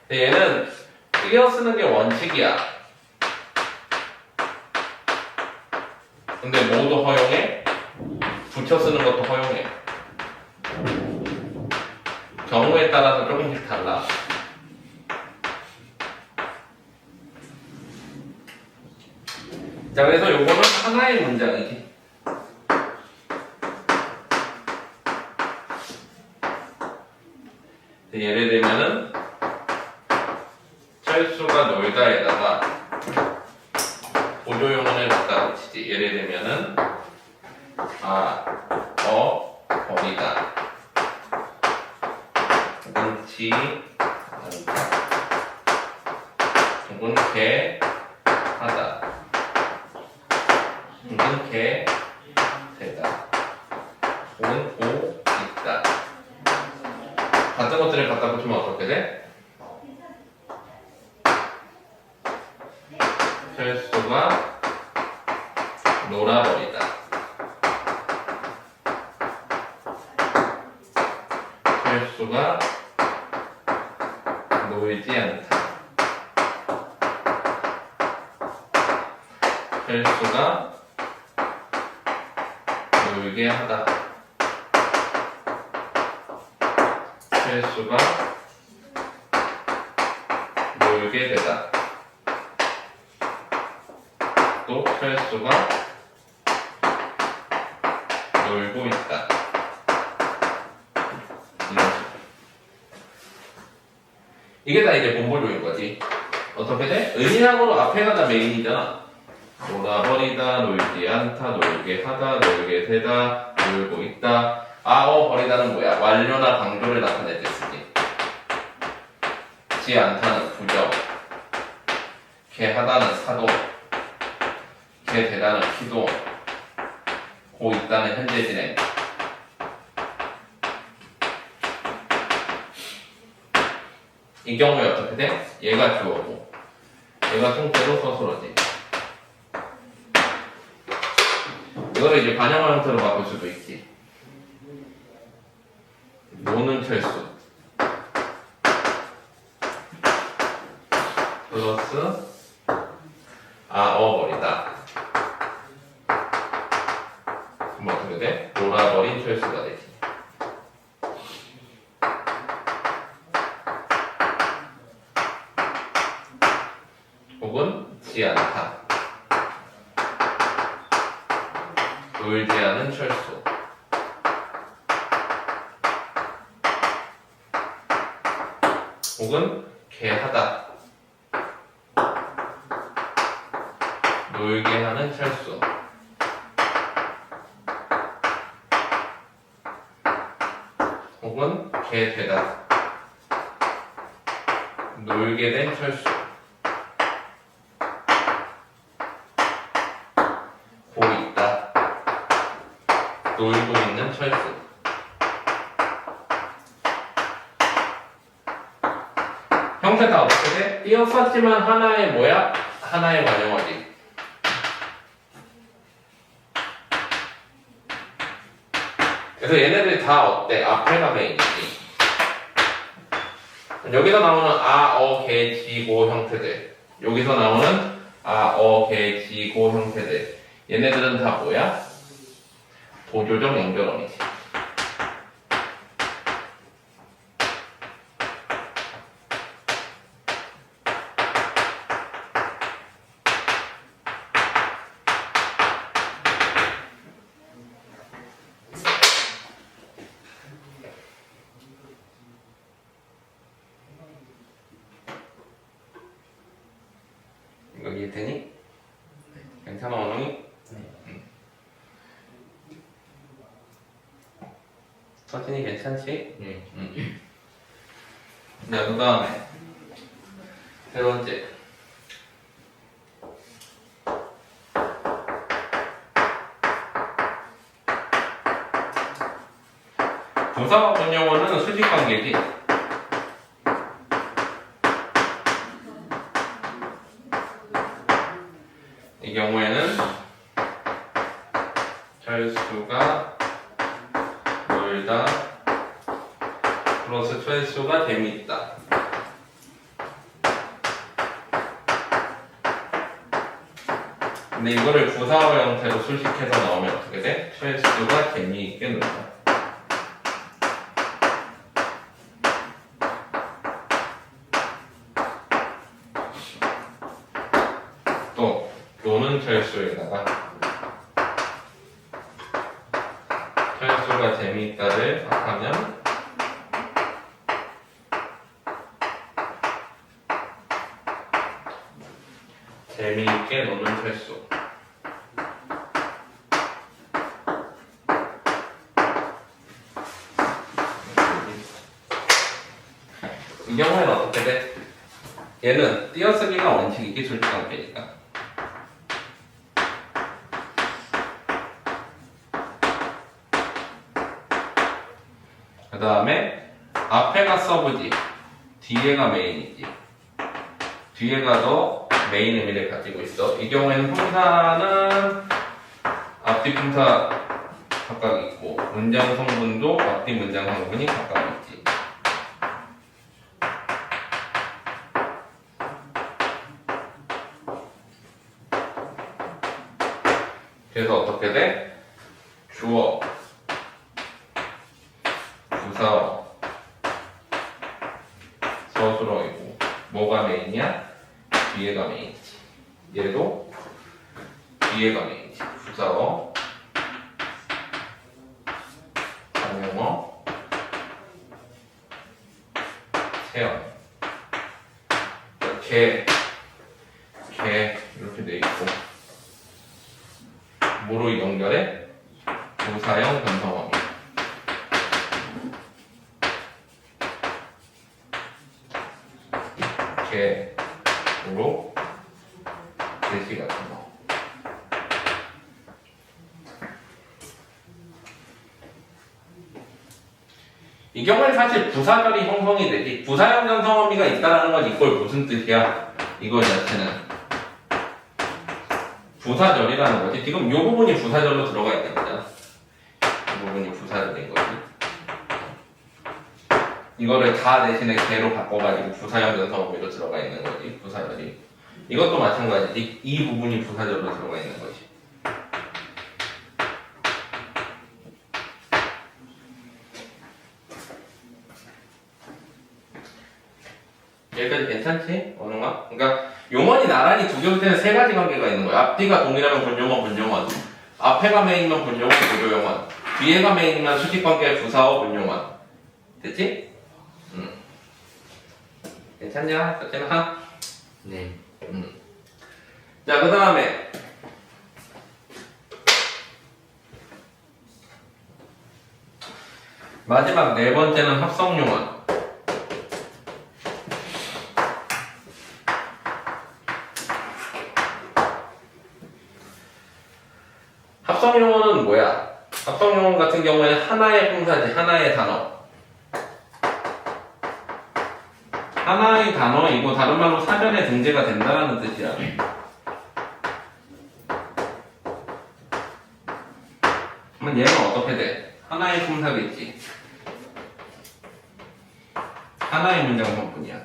근데 얘는 띄어 쓰는 게 원칙이야. 근데 모두 허용해? 붙여 쓰는 것도 허용해. 경우에 따라서 조금씩 달라. 자, 그래서 요거는 하나의 문장이지. 예를 들면은 철수가 놀다에다가 보조용어를 갖다 붙이지. 예를 들면은 버리다, 옳지 않다. 혹은 개 하다 혹은 개 되다 혹은 고 있다. 같은 것들을 갖다 붙이면 어떻게 돼? 철수가 놀아버리다. 철수가 놀지 않다. 철수가 놀게 하다. 철수가 놀게 되다. 또 철수가 놀고 있다. 이런 식으로. 이게 다 이제 본보조인 거지. 어떻게 돼? 의미상으로 앞에가 다 메인이잖아. 놀아버리다, 놀지 않다, 놀게 하다, 놀게 되다, 놀고 있다. 버리다는 뭐야? 완료나 강조를 나타낼 때 쓰지. 지 않다는 부적. 개 하다는 사동. 개 되다는 피동. 고 있다는 현재 진행. 이 경우에 어떻게 돼? 얘가 주어고 얘가 통째로 서술어지. 이거를 이제 반영어 형태로 바꿀 수도 있지. 노는 철수 플러스 버리다. 그럼 어떻게 돼? 놀아버린 철수가 되지. 혹은 지 않다. 놀지 않은 철수. 혹은 개하다. 놀게 하는 철수. 혹은 개되다. 놀게 된 철수. 고 있다. 놀고 있는 철수. 형태가 어떻게 돼? 띄어쓰지만 하나의 뭐야? 하나의 관용어지. 그래서 얘네들이 다 어때? 앞에가 메인이지. 여기서 나오는 개, 지, 고 형태들. 여기서 나오는 개, 지, 고 형태들. 얘네들은 다 뭐야? 보조적 연결어이지. 이거 이해되니? 괜찮아, 원웅이? 서진이 괜찮지? 네. 자, 그 다음에 세 번째. 부사와 본용어는 수직관계지. 이 경우에는 철수가 놀다 플러스 철수가 재미있다. 근데 이거를 부사어 형태로 수식해서 나오면 어떻게 돼? 철수가 재미있게 놀다. 또 노는 철수에다가 철수가 재미있다를 합하면 재미있게 노는 철수. 이 경우에는 어떻게 돼? 얘는 띄어쓰기가 원칙이기 솔직관계니까. 그 다음에 앞에가 서브지, 뒤에가 메인이지. 뒤에가 더 메인 의미를 가지고 있어. 이 경우에는 품사는 앞뒤 품사 각각 있고 문장 성분도 앞뒤 문장 성분이 각각 있지. 그래서 어떻게 돼? 주어, 부사어, 서술어이고 뭐가 메인이야? 뒤에가 메인이지. 얘도 뒤에가 메인이지. 부사어, 장용어, 체험. 개 이렇게 돼 있고 뭐로 연결해? 부사형 변성어미. 개로 대시 같은 거. 이 경우에 사실 부사절이 형성이 되지. 부사형 변성어미가 있다는 건 이걸 무슨 뜻이야? 이거 자체는 부사절이라는 거지. 지금 이 부분이 부사절로 들어가 있는 거잖아. 이 부분이 부사절인 거지. 이거를 다 대신에 개로 바꿔가지고 부사형 변성어미로 들어가 있는 거지. 부사절이. 이것도 마찬가지지. 이 부분이 부사절로 들어가 있는 거지. 여기까지 괜찮지? 어느가? 그러니까 용언이 나란히 두 개일 때는 세 가지 관계가 있는 거야. 앞뒤가 동일하면 본용언, 본용언. 앞에가 메인이면 본용언, 보조용언. 뒤에가 메인이면 수직관계 부사어, 본용언. 됐지? 괜찮냐? 서진아? 네. 자, 그 다음에 마지막 네 번째는 합성용언. 합성용어는 뭐야? 합성용어 같은 경우에는 하나의 품사지, 하나의 단어. 하나의 단어이고 다른 말로 사전에 등재가 된다는 뜻이야. 그러면 얘는 어떻게 돼? 하나의 품사겠지. 하나의 문장 성분이야.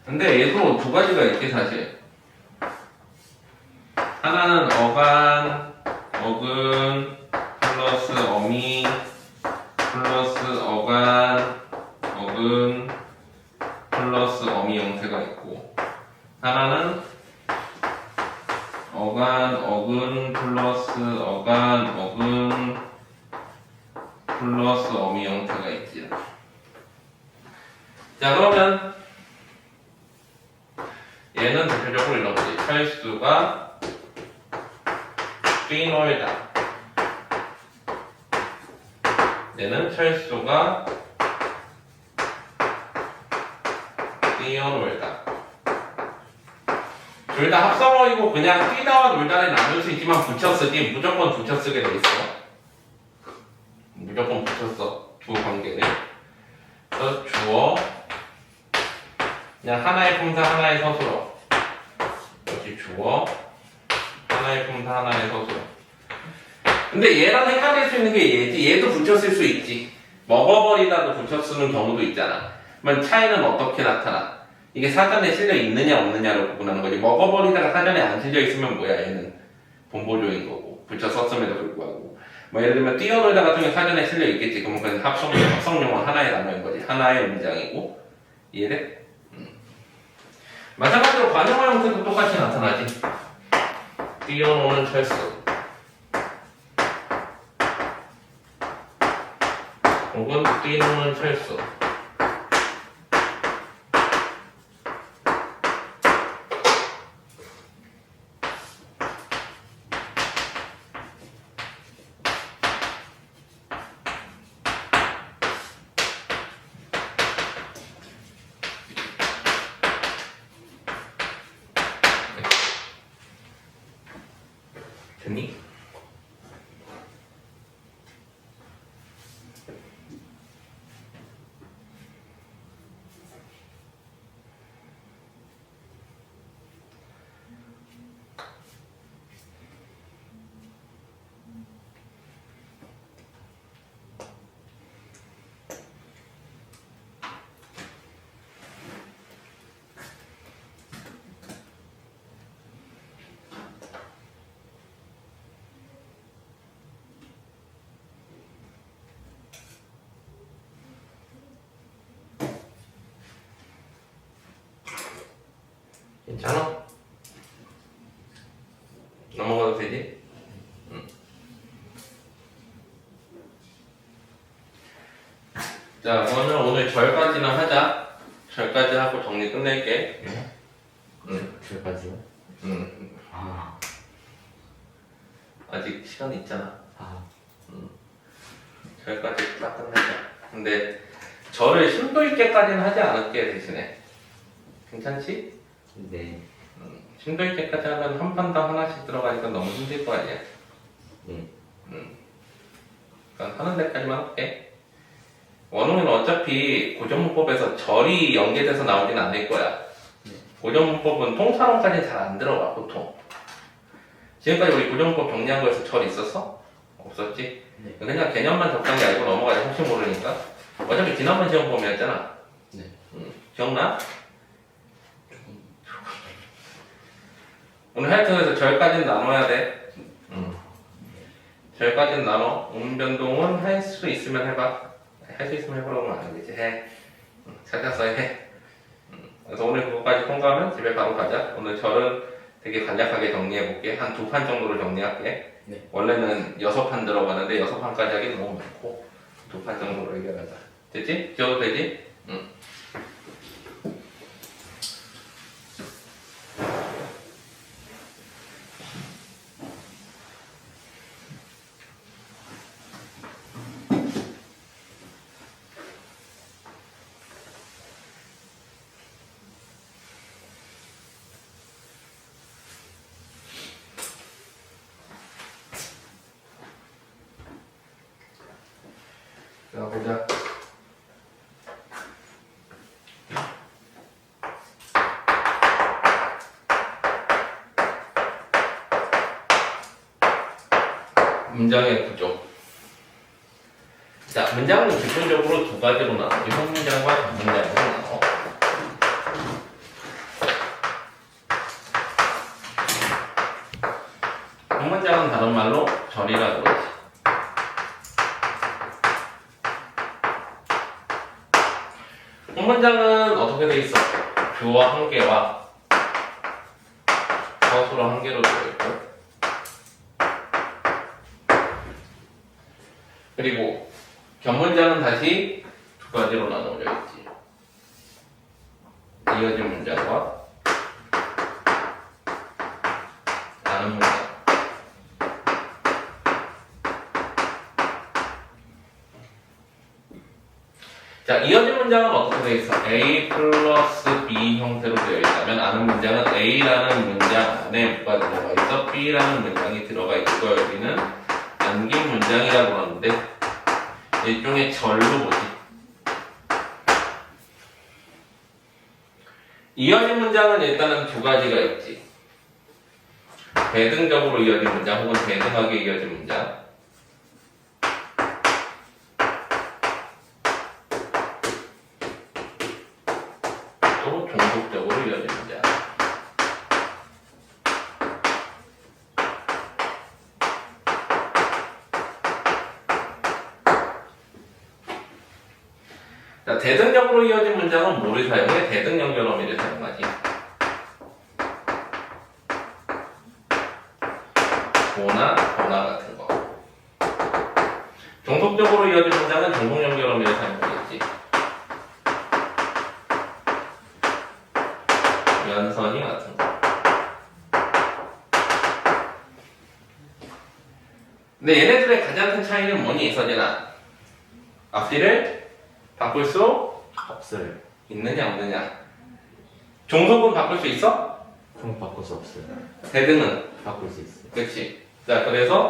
근데 얘도 두 가지가 있지 사실. 하나는 어간, 어근, 플러스 어미, 플러스 어간, 어근, 플러스 어미 형태가 있고 하나는 어간, 어근, 플러스 어간, 어근, 플러스 어미 형태가 있지. 자 그러면 얘는 대표적으로 이런 거지. 철수가 뛰놀다. 얘는 철수가 뛰어놀다. 둘 다 합성어이고 그냥 뛰다와 놀다를 나눌 수 있지만 붙여쓰기 무조건 붙여쓰게 돼 있어. 무조건 붙였어. 두 관계는. 그래서 주어 그냥 하나의 품사 하나의 서술어. 여기 주어 하나의 품사 하나의 서술어. 근데 얘랑 헷갈릴 수 있는 게 얘지. 얘도 붙였을 수 있지. 먹어버리다도 붙여쓰는 경우도 있잖아. 그러면 차이는 어떻게 나타나? 이게 사전에 실려 있느냐 없느냐로 구분하는 거지. 먹어버리다가 사전에 안 실려 있으면 뭐야? 얘는 본보조인 거고 붙여썼음에도 불구하고. 뭐 예를 들면 뛰어놀다 같은 경우 사전에 실려 있겠지. 그러면 그냥 합성용어 하나의 단어인 거지. 하나의 문장이고. 이해돼? 마찬가지로 관용어 형태도 똑같이 나타나지. 뛰어노는 철수 혹은 뛰노는 철수. 드니? 괜찮아? 넘어가도 되지? 자, 그러면 오늘 절까지는 하자. 절까지 하고 정리 끝낼게. 줄까지요? 아, 아직 시간 있잖아. 아, 절까지 딱 끝내자. 근데 절을 심도 있게까지는 하지 않을게, 대신에. 괜찮지? 네, 심도 있게까지 하면 한 판당 하나씩 들어가니까 너무 힘들 거 아니야. 네, 그러니까 하는 데까지만 할게. 원우는 어차피 고정문법에서 절이 연계돼서 나오진 않을 거야. 고정문법은 통사론까지 잘 안 들어가, 보통. 지금까지 우리 고정문법 정리한 거에서 절 있었어? 없었지? 네. 그냥 개념만 적당히 알고 넘어가자, 혹시 모르니까. 어차피 지난번 시험 범위였잖아. 네. 기억나? 오늘 하여튼에서 절까지는 나눠야 돼. 절까지는 나눠. 변동은 할 수 있으면 해봐. 할 수 있으면 해보라고 하면 안 되지. 해. 찾아서 해. 그래서 오늘 그거까지 통과하면 집에 바로 가자. 오늘 절은 되게 간략하게 정리해볼게. 한 2판 정도로 정리할게. 네. 원래는 6판 들어가는데 6판까지 하기 너무 많고 2판 정도로 해결하자. 됐지? 지워도 되지? 응. 자, 보자. 문장의 구조. 자, 문장은 기본적으로 두 가지로 나눠. 형문장과 단문장으로 나눠. 형문장은 다른 말로 절이라고 그러지. 형문장은 어떻게 돼 있어? 주어 한 개와 서술어 한 개로 되어 있고, 그리고 견문장은 다시 두 가지로 나눠져 있지. 이어진 문장과 나는 문장. 자, 이어진 문장은 어떻게 되어 있어? A 플러스 B 형태로 되어 있다면 아는 문장은 A라는 문장 안에 뭐가 들어가 있어? B라는 문장이 들어가 있고, 여기는 남긴 문장이라고 하는데 일종의 절로 보지. 이어진 문장은 일단은 두 가지가 있지. 대등적으로 이어진 문장 혹은 대등하게 이어진 문장. 또 종속적으로 이어진 문장. 자, 대등적으로 이어진 문장은 뭐를 사용해? 대등 연결 어미를 사용하지. 보나 같은 거. 종속적으로 이어진 문장은 종속 연결 어미를 사용하겠지. 연선이 같은 거. 근데 얘네들의 가장 큰 차이는 뭐니, 서진아? 앞뒤를 바꿀 수 없어요. 있느냐 없느냐. 종속은 바꿀 수 있어? 그럼 바꿀 수 없어요. 대등은? 바꿀 수 있어요. 그렇지. 자, 그래서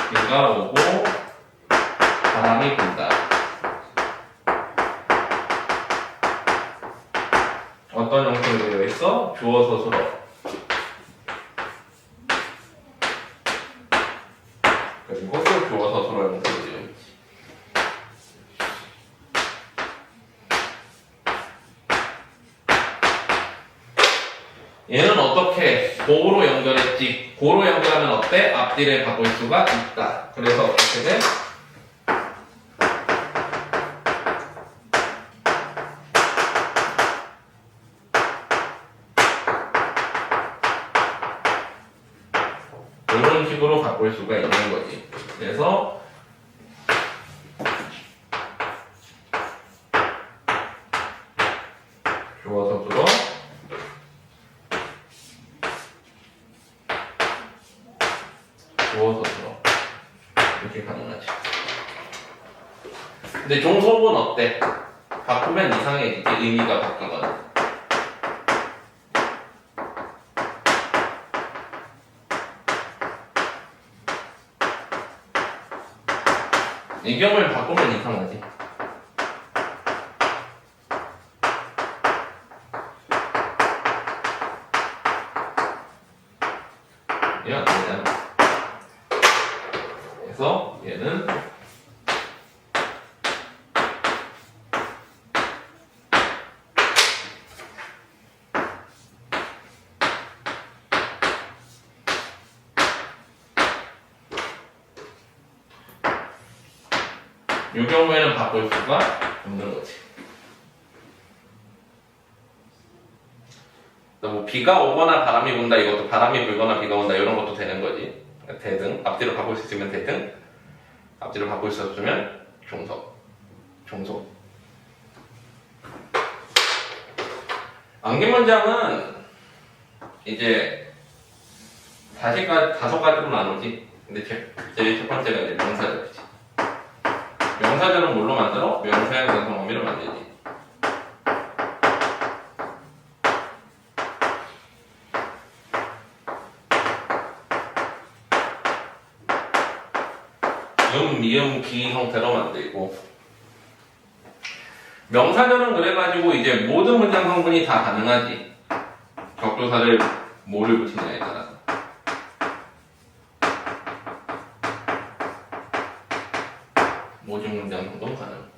비가 오고 바람이 분다. 어떤 형태로 되어 있어? 주어 서술어. 그리고 또 주어 서술어 형태로 되어 있지. 얘는 어떻게 고로 연결했지? 고로 연결하면 어때? 앞뒤를 바꿀 수가 있다. 그래서 어떻게 돼? 이런 식으로 바꿀 수가 있는 거지. 그래서 주어 서술어 주어 서술어 이렇게 가능하지. 근데 종속은 어때? 바꾸면 이상해지지. 의미가 바뀌거나. 이경을 바꾸면 이상하지. 얘가 안 되잖아. 그래서 얘는 이 경우에는 바꿀 수가 없는 거지. 뭐 비가 오거나 바람이 분다, 이것도 바람이 불거나 비가 온다 이런 것도 되는 거지. 대등, 앞뒤로 바꿀 수 있으면 대등, 앞뒤로 바꿀 수 없으면 종속. 암기문장은 이제 다섯 가지로 나누지. 근데 제일 첫 번째가 이제 명사절이지. 명사절은 뭘로 만들어? 명사형 연성 어미로 만들지. 미음, 기 형태로 만들고. 명사절은 그래가지고 이제 모든 문장 성분이 다 가능하지. 격조사를 뭐를 붙이느냐에 따라서. 모든 문장 성분 가능.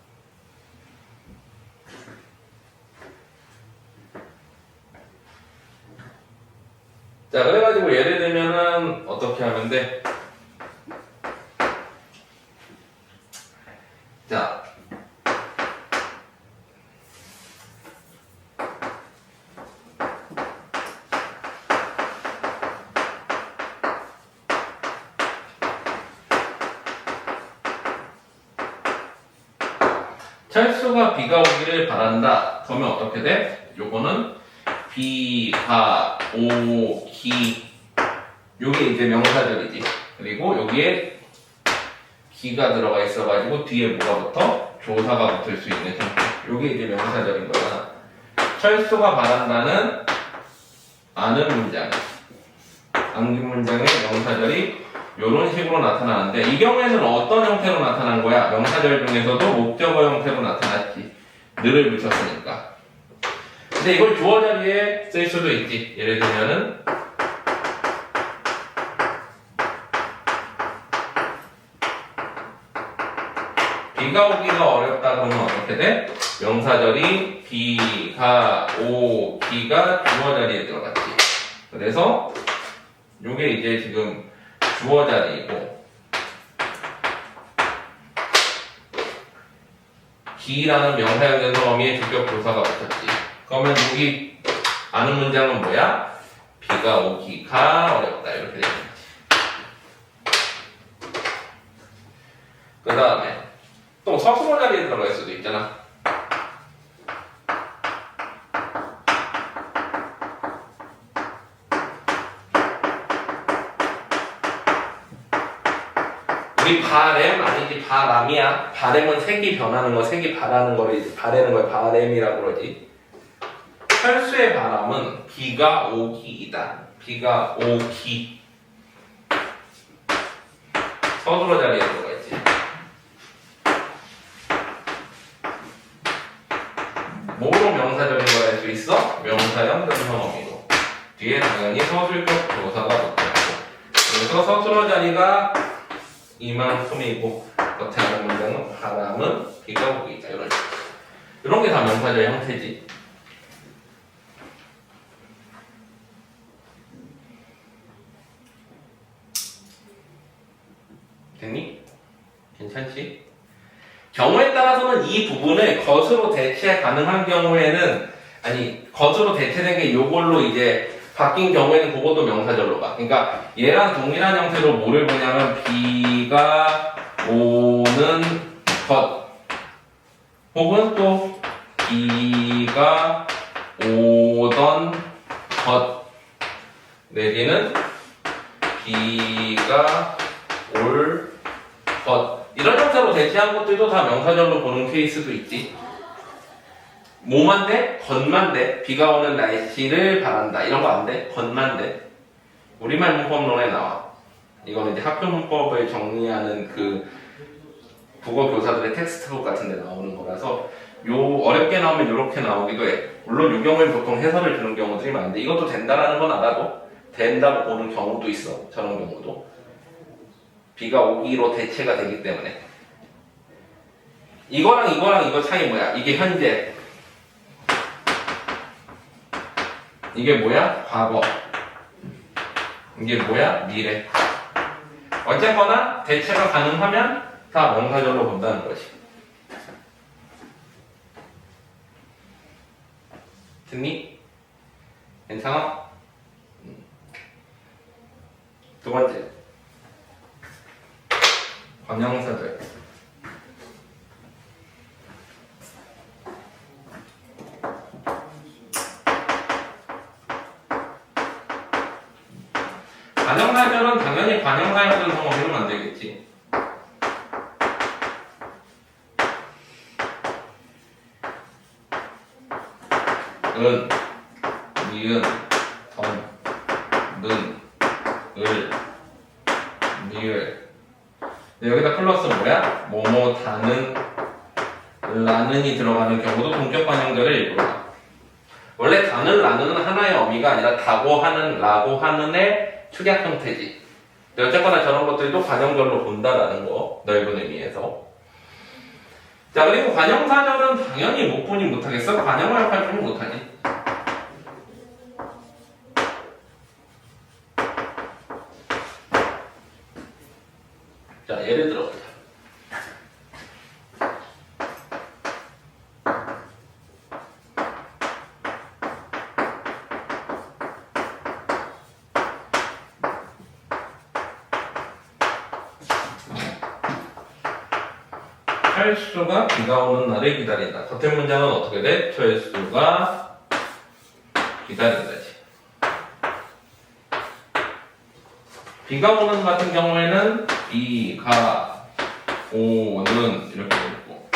자, 그래가지고 예를 들면은 어떻게 하면 돼? 자, 철수가 비가 오기를 바란다. 그러면 어떻게 돼? 요거는 비가 오기. 요게 이제 명사절이지. 그리고 여기에 기가 들어가 있어가지고 뒤에 뭐가 붙어? 조사가 붙을 수 있는 형태. 요게 이제 명사절인 거잖아. 철수가 바란다는 아는 문장. 암기 문장의 명사절이 이런 식으로 나타나는데 이 경우에는 어떤 형태로 나타난 거야? 명사절 중에서도 목적어 형태로 나타났지. 늘을 붙였으니까. 근데 이걸 주어 자리에 쓸 수도 있지. 예를 들면은 비가 오기가 어렵다 그러면 어떻게 돼? 명사절이 비가 오기가 주어 자리에 들어갔지. 그래서 요게 이제 지금 주어 자리이고 기라는 명사형 연성 어미에 주격 조사가 붙었지. 그러면 여기 아는 문장은 뭐야? 비가 오기가 어렵다 이렇게 되는 거지. 그 다음에 또 서술어 자리에 들어갈 수도 있잖아. 우리 우리 바램 아니지 바람이야. 바램은 색이 변하는 거, 색이 바라는 거를 이제 바라는 걸 바램이라고 그러지. 철수의 바람은 비가 오기이다. 비가 오기. 서술어 자리에 들어가 있지. 뭐로 명사적인 걸 할 수 있어? 명사형 근성어미로. 뒤에 당연히 서술격 조사가 붙어있고. 그래서 서술어 자리가 이만큼이고 겉에 하는 문장은 바람은 비가 오고 있다. 이런 게 다 명사적 형태지. 됐니? 괜찮지? 경우에 따라서는 이 부분을 것으로 대체 가능한 경우에는 것으로 대체된 게 요걸로 이제 바뀐 경우에는 그것도 명사절로 가. 그러니까 얘랑 동일한 형태로 뭐를 보냐면 비가 오는 것 혹은 또 비가 오던 것 내지는 비가 올 것 이런 형태로 대체한 것들도 다 명사절로 보는 케이스도 있지. 뭐만 돼? 것만 돼. 비가 오는 날씨를 바란다. 이런 거 안 돼? 것만 돼. 우리말 문법론에 나와. 이거는 이제 학교 문법을 정리하는 그 국어 교사들의 텍스트북 같은 데 나오는 거라서 요 어렵게 나오면 요렇게 나오기도 해. 물론 요 경우엔 보통 해설을 주는 경우들이 많은데 이것도 된다라는 건 알아도 된다고 보는 경우도 있어. 저런 경우도. 비가 오기로 대체가 되기 때문에. 이거랑 이거 차이 뭐야? 이게 현재. 이게 뭐야? 과거. 이게 뭐야? 미래. 어쨌거나 대체가 가능하면 다 명사절로 본다는 거지. 듣니? 괜찮아? 두 번째. 관형사절. 관형사절은 당연히 관형사역을 성어로 만들겠지. 은, 니은, 던, 는, 을, 니을. 여기다 플러스 뭐야? 뭐뭐 다는 라는이 들어가는 경우도 동격 관형절을 일부러. 원래 다는 라는은 하나의 어미가 아니라 다고 하는 라고 하는의 축약 형태지. 어쨌거나 저런 것들도 관형절로 본다라는 거, 넓은 의미에서. 자, 그리고 관형사절은 당연히 못 보니 못하겠어? 관형을 할 줄 못하지. 자, 예를 들어보자. 철수가 비가 오는 날을 기다린다. 겉에 문장은 어떻게 돼? 철수가 기다린다지. 비가 오는 같은 경우에는 비가 오는 이렇게 있고,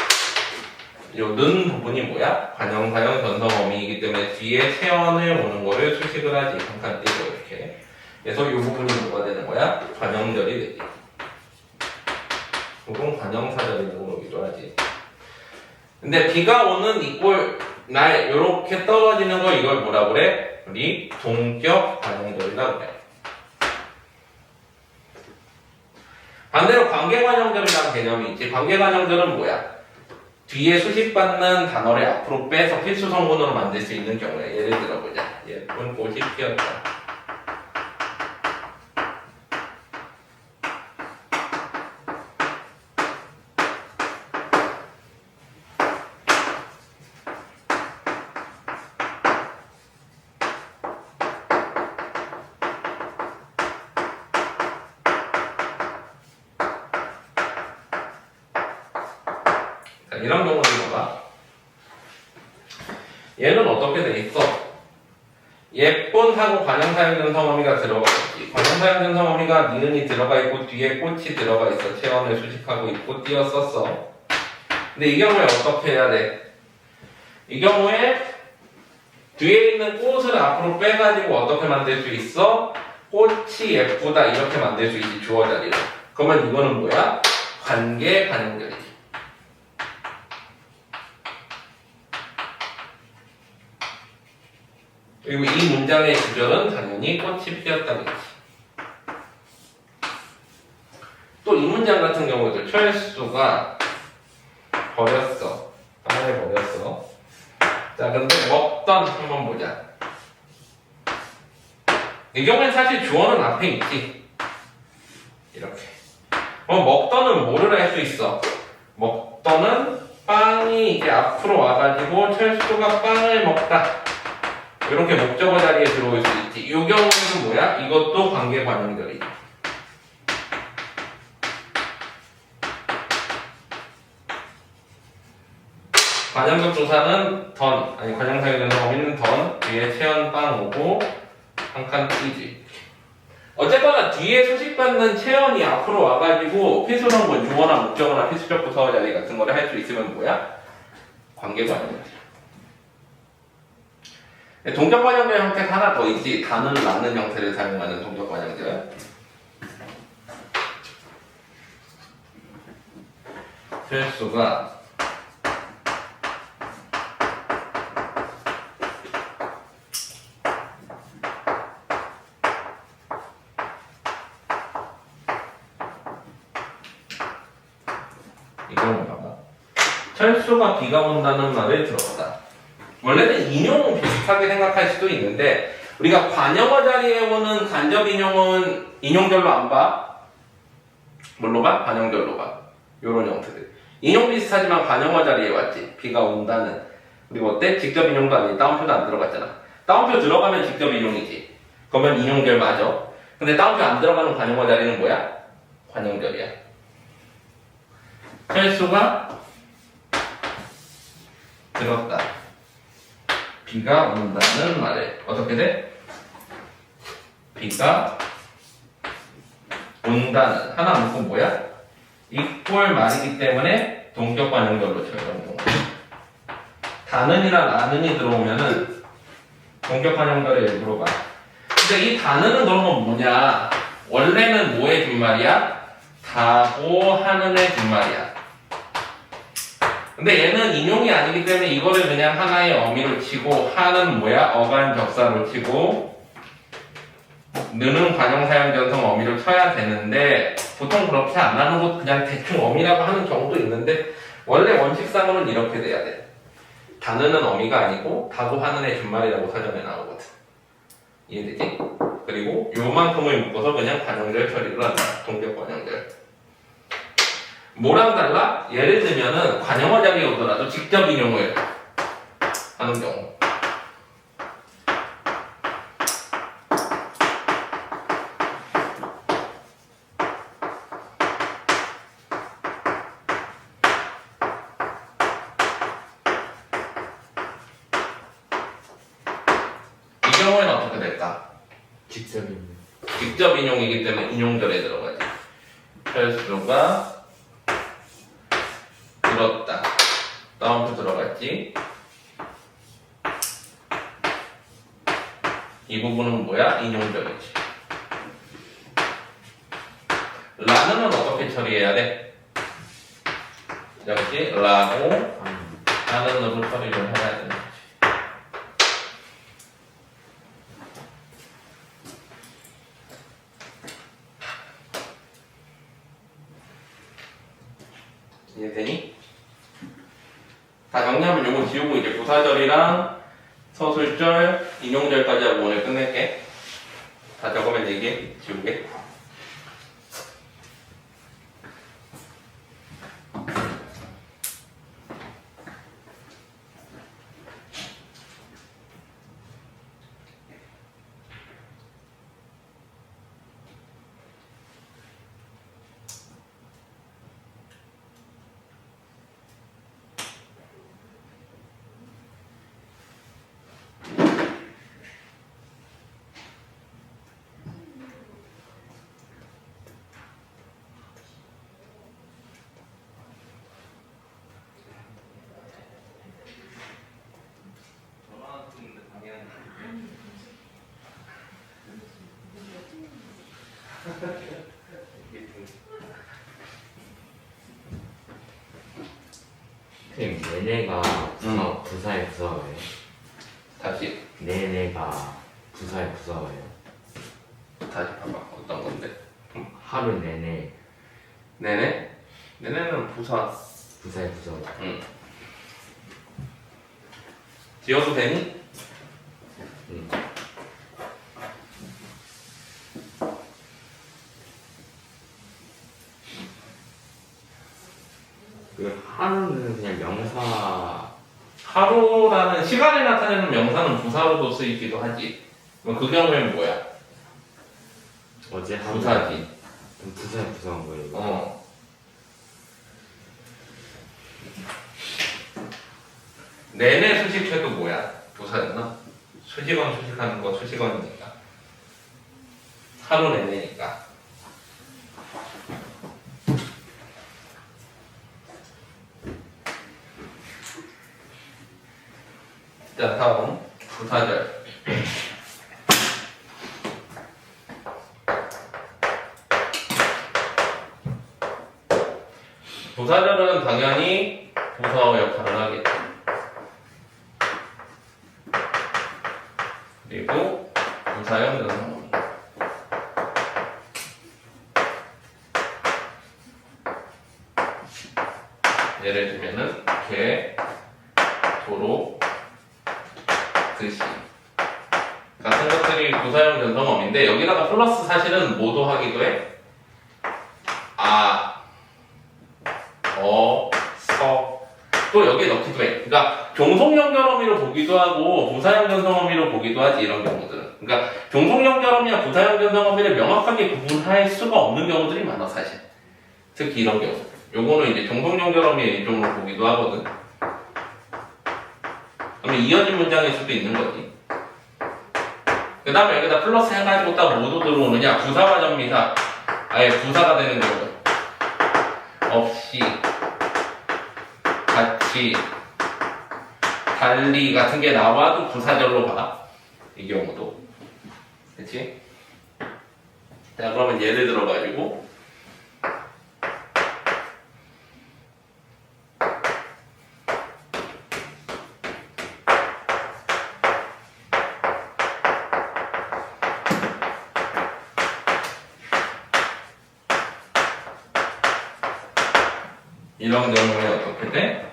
요 는 부분이 뭐야? 관형사형 변성어미이기 때문에 뒤에 세원을 오는 거를 수식을 하지. 잠깐 띄고 이렇게. 그래서 이 부분이 뭐가 되는 거야? 관형절이 되지. 그건 관형사절이라고 그러기도 하지. 근데 비가 오는 이꼴 날 요렇게 떨어지는 거 이걸 뭐라 그래? 우리 동격 관형절이라고 그래. 반대로 관계관형절이라는 개념이 있지. 관계관형절은 뭐야? 뒤에 수식받는 단어를 앞으로 빼서 필수 성분으로 만들 수 있는 경우에 예를 들어보자. 예쁜 꽃이 피었다. 이런 경우는 봐봐. 얘는 어떻게 돼 있어? 예쁜 하고 관형사형 근성어미가 들어가 있지. 있지. 관용사용 전성 어미가 니은이 들어가 있고 뒤에 꽃이 들어가 있어. 체온을 수식하고 있고 띄었었어. 근데 이 경우에 어떻게 해야 돼? 이 경우에 뒤에 있는 꽃을 앞으로 빼가지고 어떻게 만들 수 있어? 꽃이 예쁘다 이렇게 만들 수 있지, 주어 자리로. 그러면 이거는 뭐야? 관계 관용절이지. 그리고 이 문장의 구절은 당연히 꽃이 피었다겠지. 또 이 문장 같은 경우도 철수가 버렸어. 하나에 버렸어. 자, 근데 먹던 한번 보자. 이 경우엔 사실 주어는 앞에 있지. 이렇게. 먹던은 뭐를 할 수 있어? 먹던은 빵이 이제 앞으로 와가지고 철수가 빵을 먹다. 이렇게 목적어 자리에 들어올 수 있지. 이 경우는 뭐야? 이것도 관계 관용절이지. 관용적 조사는 던, 아니 관용사의 전성 어미는 던, 뒤에 체온 빵 오고 한 칸 띄지. 어쨌거나 뒤에 소식받는 체온이 앞으로 와가지고 필수성분, 주어나 목적어나 필수적 부사어 자리 같은 거를 할 수 있으면 뭐야? 관계 관용절. 동적 관용절 형태가 하나 더 있지. 다는 라는 형태를 사용하는 동적 관용절. 필수가 이거는 봐봐. 철수가 비가 온다는 말을 들었다. 원래는 인용 비슷하게 생각할 수도 있는데 우리가 관용어 자리에 오는 간접 인용은 인용절로 안 봐. 뭘로 봐? 관용절로 봐. 요런 형태들. 인용 비슷하지만 관용어 자리에 왔지. 비가 온다는. 그리고 어때? 직접 인용도 아니지. 다운표도 안 들어갔잖아. 다운표 들어가면 직접 인용이지. 그러면 인용절 맞아. 근데 다운표 안 들어가는 관용어 자리는 뭐야? 관용절이야. 철수가 들었다. 비가 온다는 말에 어떻게 돼? 비가 온다는 하나 묶고 뭐야? 이꼴 말이기 때문에 동격 관용절로 적용. 다는이나 라는이 들어오면은 동격 관용절을 일부러 봐. 근데 이 다는은 그러면 뭐냐? 원래는 뭐의 뒷말이야? 다고 하는의 뒷말이야. 근데 얘는 인용이 아니기 때문에 이거를 그냥 하나의 어미로 치고 하는 뭐야? 어간접사로 치고 느는 관용사용전성 어미로 쳐야 되는데 보통 그렇게 안 하는 것 그냥 대충 어미라고 하는 경우도 있는데 원래 원칙상으로는 이렇게 돼야 돼. 다느는 어미가 아니고 다고 하는 애 준말이라고 사전에 나오거든. 이해되지? 그리고 요만큼을 묶어서 그냥 관용절 처리를 한다. 동격 관용절. 뭐랑 달라? 예를 들면은 관용어 자리에 오더라도 직접 인용을 하는 경우. 이 경우에는 어떻게 될까? 직접 인용. 직접 인용이기 때문에 인용절에 들어가지. 철수가 들었다. 다운표 들어갔지. 이 부분은 뭐야? 인용절이지. 라는 어떻게 처리해야 돼? 역시 라고 라는으로 처리를 해야 되는 거지. 이해되니? 다 정리하면 요거 지우고 이제 부사절이랑 서술절, 인용절까지 하고 오늘 끝낼게. 다 적으면 얘기해. 지우게. 선생님 내내가 부사의 부사어예요? 다시 내내가 부사의 부사어예요? 다시 봐봐. 어떤 건데? 하루 내내 네네? 네네는 부사. 부사의 부사어. 응. 지어도 되니? 응. 그 하루는 그냥 명사. 하루라는 시간을 나타내는 명사는 부사로도 쓰이기도 하지. 그럼 그 경우에는 뭐야? 어제 하루 부사지. 그럼 부사의 부사가 뭐예요? 이거? 어. 내내 수식해도 뭐야? 부사였나? 수식원 수식하는 거 수식원이니까. 하루 내내니까. 자, 다음 부사절. 부사절은 당연히 부사어 역할을 하겠죠. 그리고 부사형 전성어미. 예를 들면은 개, 도로, 드시 같은 것들이 부사형 전성어미인데 여기다가 플러스 사실은 뭐도 하기도 해. 아, 서, 또 여기에 넣기도 해. 그러니까 종속연결어미로 보기도 하고 부사형 전성어미로 보기도 하지 이런 경우들은. 그러니까 종속연결어미와 부사형 전성어미를 명확하게 구분할 수가 없는 경우들이 많아 사실. 특히 이런 경우. 요거는 이제 종속연결어미의 일종으로 보기도 하거든. 그러면 이어진 문장일 수도 있는 거지. 그 다음에 여기다 플러스 해가지고 딱 모두 들어오느냐 부사와 전미사 아예 부사가 되는 경우 없이 같이 달리 같은 게 나와도 부사절로 봐. 이 경우도. 그치? 자, 그러면 예를 들어가지고 이런 경우에 어떻게 돼?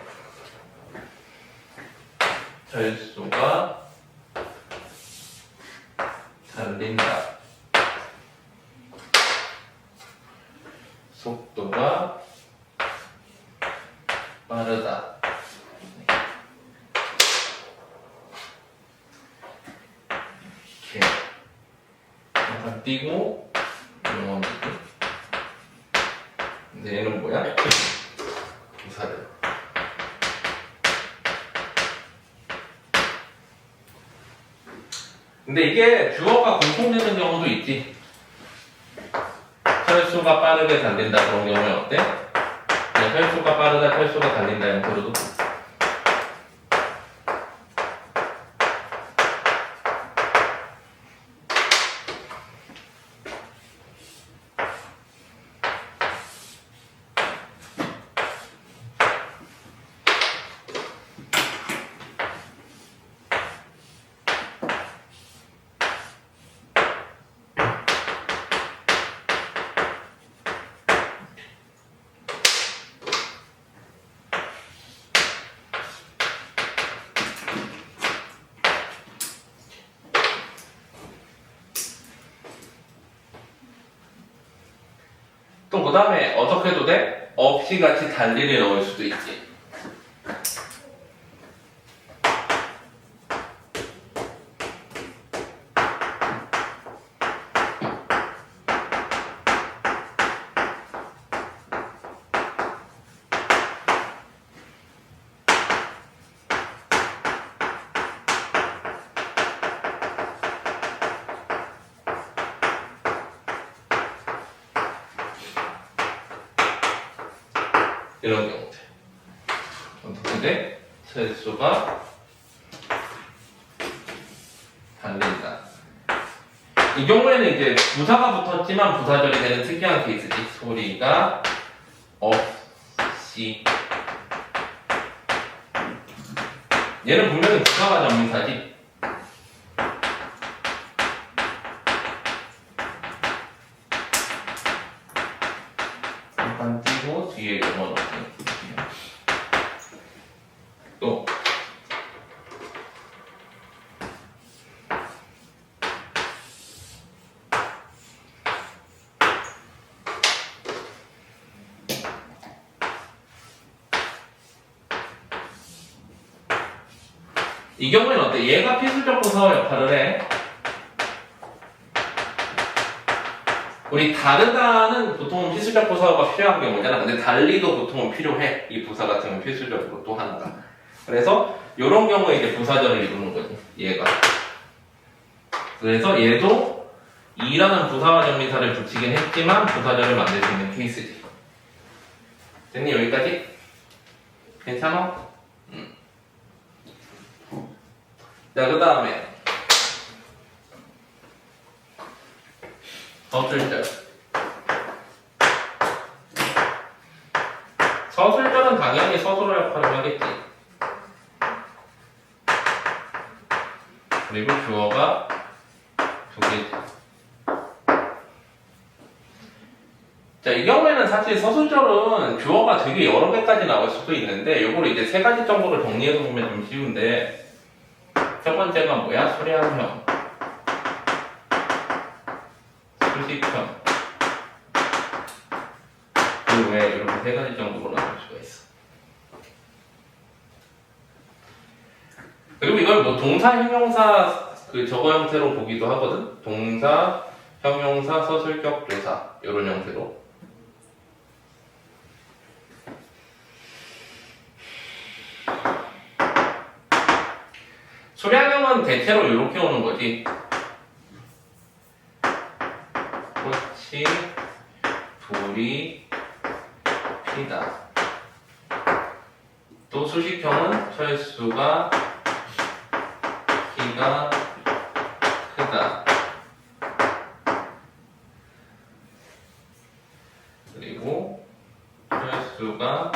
절수가 달린다. 속도가 빠르다. 이렇게 약간 띄고 이런 근데 얘는 뭐야? 부사절. 근데 이게 주어가 공통되는 경우도 있지. 혈수가 빠르게 달린다 그런 경우에 어때? 그냥 혈수가 빠르다, 혈수가 달린다 형태로도. 또 그 다음에 어떻게 해도 돼? 없이 같이 달리를 넣을 수도 있지. 이런 경우들. 어떻게 돼? 셀수가 달린다. 이 경우에는 이제 부사가 붙었지만 부사절이 되는 특이한 케이스지. 소리가 없이. 얘는 분명히 부사가 전미사지. 잠깐 띄고 뒤에 영어 넣을게요. 또 이 경우에는 어때? 얘가 필수적 부사 역할을 해. 우리 다르다는 보통 필수적 부사가 필요한 경우잖아. 근데 달리도 보통은 필요해. 이 부사 같은 경우는 필수적으로 또 하나가. 그래서 이런 경우에 이제 부사절을 이루는 거지. 얘가. 그래서 얘도 이라는 부사와 전미사를 붙이긴 했지만 부사절을 만들 수 있는 케이스지. 됐니? 여기까지? 괜찮아? 자, 그 다음에 서술절. 서술절은 당연히 서술어 역할을 하겠지. 그리고 주어가 두 개지. 자, 이 경우에는 사실 서술절은 주어가 되게 여러 개까지 나올 수도 있는데 요거를 이제 세 가지 정도로 정리해서 보면 좀 쉬운데, 첫 번째가 뭐야? 수량형, 수식형, 그 외에 이렇게 세 가지 정도로 나눌 수가 있어. 그리고 이걸 뭐 동사, 형용사 그 저거 형태로 보기도 하거든. 동사, 형용사, 서술격 조사 이런 형태로. 수량형은 대체로 이렇게 오는 거지. 꽃이 불이 피다. 또 수식형은 철수가 키가 크다. 그리고 철수가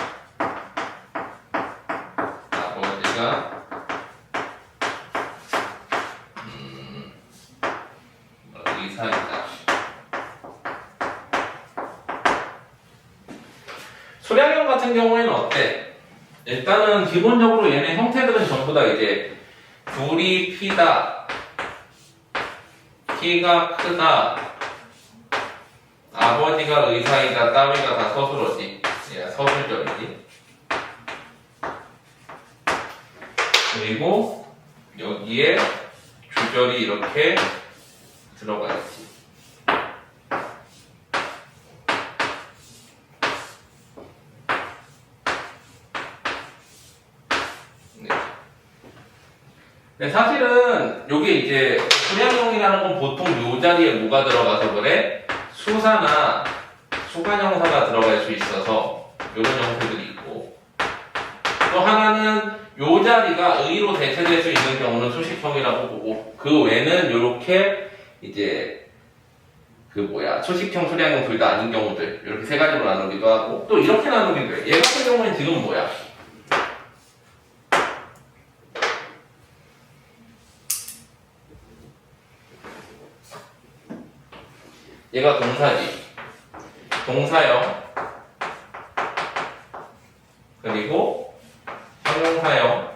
아버지가 의사이다. 수량형 같은 경우에는 어때? 일단은 기본적으로 얘네 형태들은 전부 다 이제 불이 피다, 키가 크다, 아버지가 의사이다, 따위가 다 서술어지. 얘가 서술절이지. 그리고 여기에 주절이 이렇게 들어가 있지. 네. 근데 사실은 요게 이제 수량형이라는 건 보통 요 자리에 뭐가 들어가서 그래? 수사나 수관형사가 들어갈 수 있어서 요런 형태들이 있고, 또 하나는 요 자리가 의로 대체될 수 있는 경우는 수식형이라고 보고, 그 외는 요렇게 이제 그 뭐야 수식형, 수량형 둘 다 아닌 경우들 이렇게 세 가지로 나누기도 하고, 또 이렇게 나누기도 해. 얘 같은 경우는 지금 뭐야? 얘가 동사지. 동사형, 그리고 형용사형,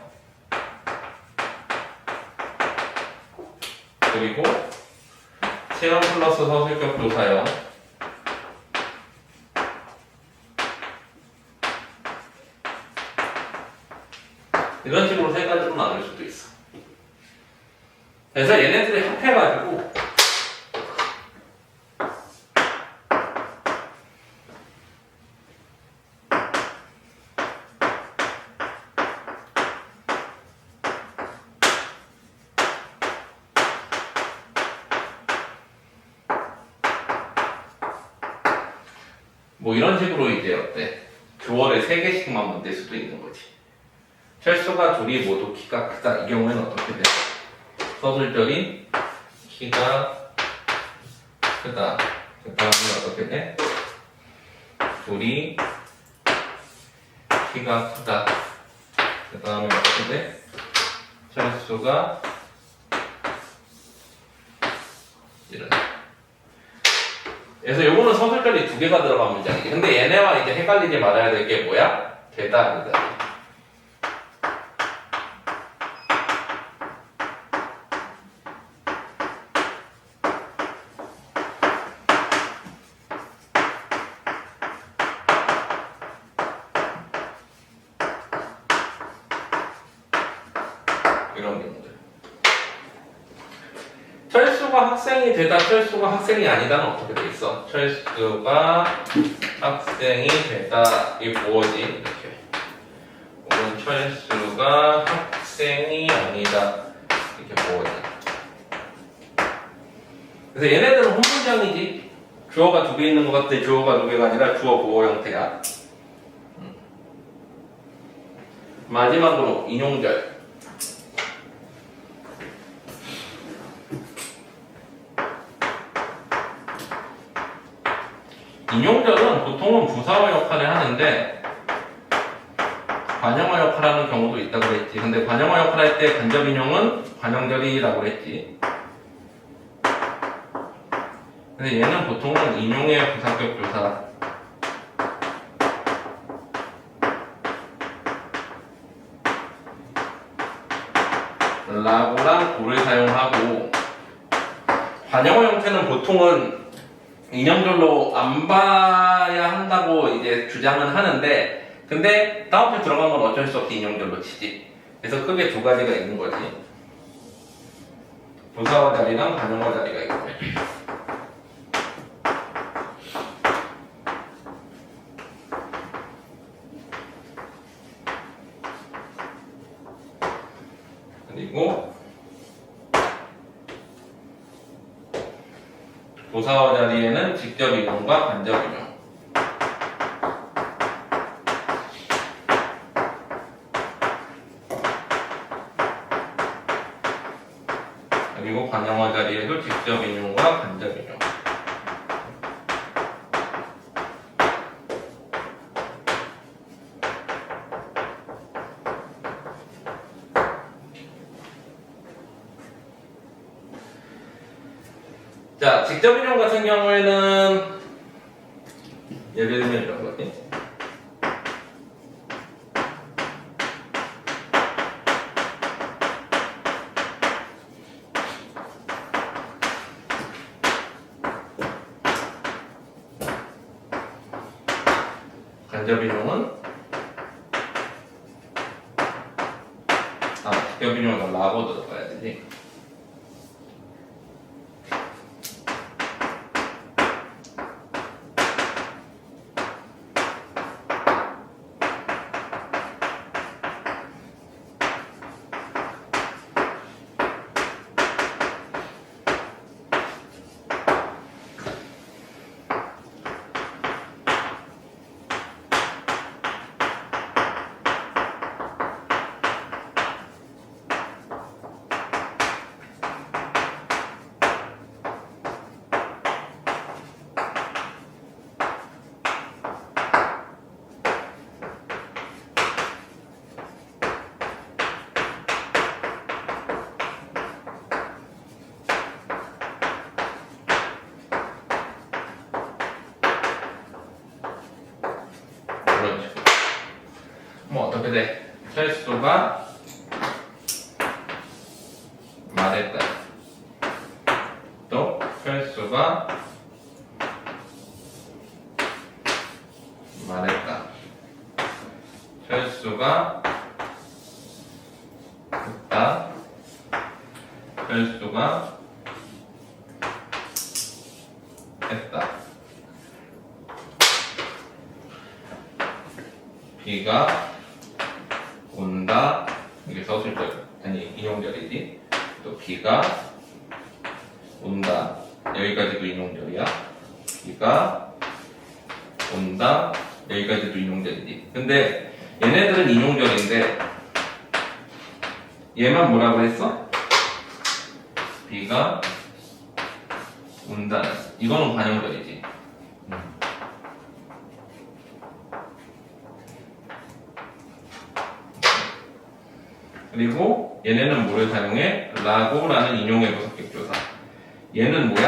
그리고 체형 플러스 서술격 조사형, 이런 식으로 세 가지로 나눌 수도 있어. 그래서 얘네들이 합해가지고 뭐 이런 식으로 이제 어때? 주어를 3개씩만 만들 수도 있는 거지. 철수가 둘이 모두 키가 크다. 이 경우에는 어떻게 돼? 서술절인 키가 됐다. 그 다음에 어떻게 돼? 둘이 키가 크다. 그 다음에 어떻게 돼? 철수가 이런. 그래서 요거는 서술절이 2개가 들어간 문장이지. 근데 얘네와 이제 헷갈리지 말아야 될 게 뭐야? 되다, 아니다. 이런 경우들. 철수가 학생이 되다, 철수가 학생이 아니다는 어떻게 돼 있어? 철수가 학생이 되다, 이게 뭐지? 이렇게. 혹은 철수가 학생이 아니다, 이렇게 뭐지? 그래서 얘네들은 혼문장이지. 주어가 2개 있는 것 같아. 주어가 2개가 아니라 주어 보호 형태야. 마지막으로 인용절. 인용절은 보통은 부사어 역할을 하는데 관형어 역할을 하는 경우도 있다고 그랬지. 근데 관형어 역할을 할 때 간접 인용은 관형절이라고 그랬지. 근데 얘는 보통은 인용의 부사격 조사. 라고랑 고를 사용하고, 관형어 형태는 보통은 인형절로 안 봐야 한다고 이제 주장은 하는데, 근데 다음에 들어간 건 어쩔 수 없이 인형절로 치지. 그래서 크게 2가지가 있는 거지. 부사어 자리랑 관형어 자리가 있고. 그리고 부사어 자리에는 직접 인용과 간접 인용. 그리고 관형어 자리에도 직접 인용과 간접 인용. 자, 직접 인용 같은 경우에는 예를 들면 이런 거지. 간접 인용은 직접 인용은 라고 들어가야 되지. 뭐 어떻게 돼? 철수가 말했다. 또 철수가 말했다. 철수가 듣다. 철수가 했다. 비가 온다. 이게 서술절, 아니 인용절이지. 또 비가 온다. 여기까지도 인용절이야. 비가 온다. 여기까지도 인용절이지. 근데 얘네들은 인용절인데 얘만 뭐라고 했어? 비가 온다는. 이거는 관용적이지. 그리고 얘네는 뭐를 사용해? 라고라는 인용의 부속격조사. 얘는 뭐야?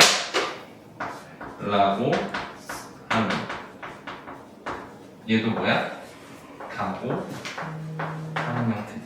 라고 하는. 얘도 뭐야? 가고 하는 형태.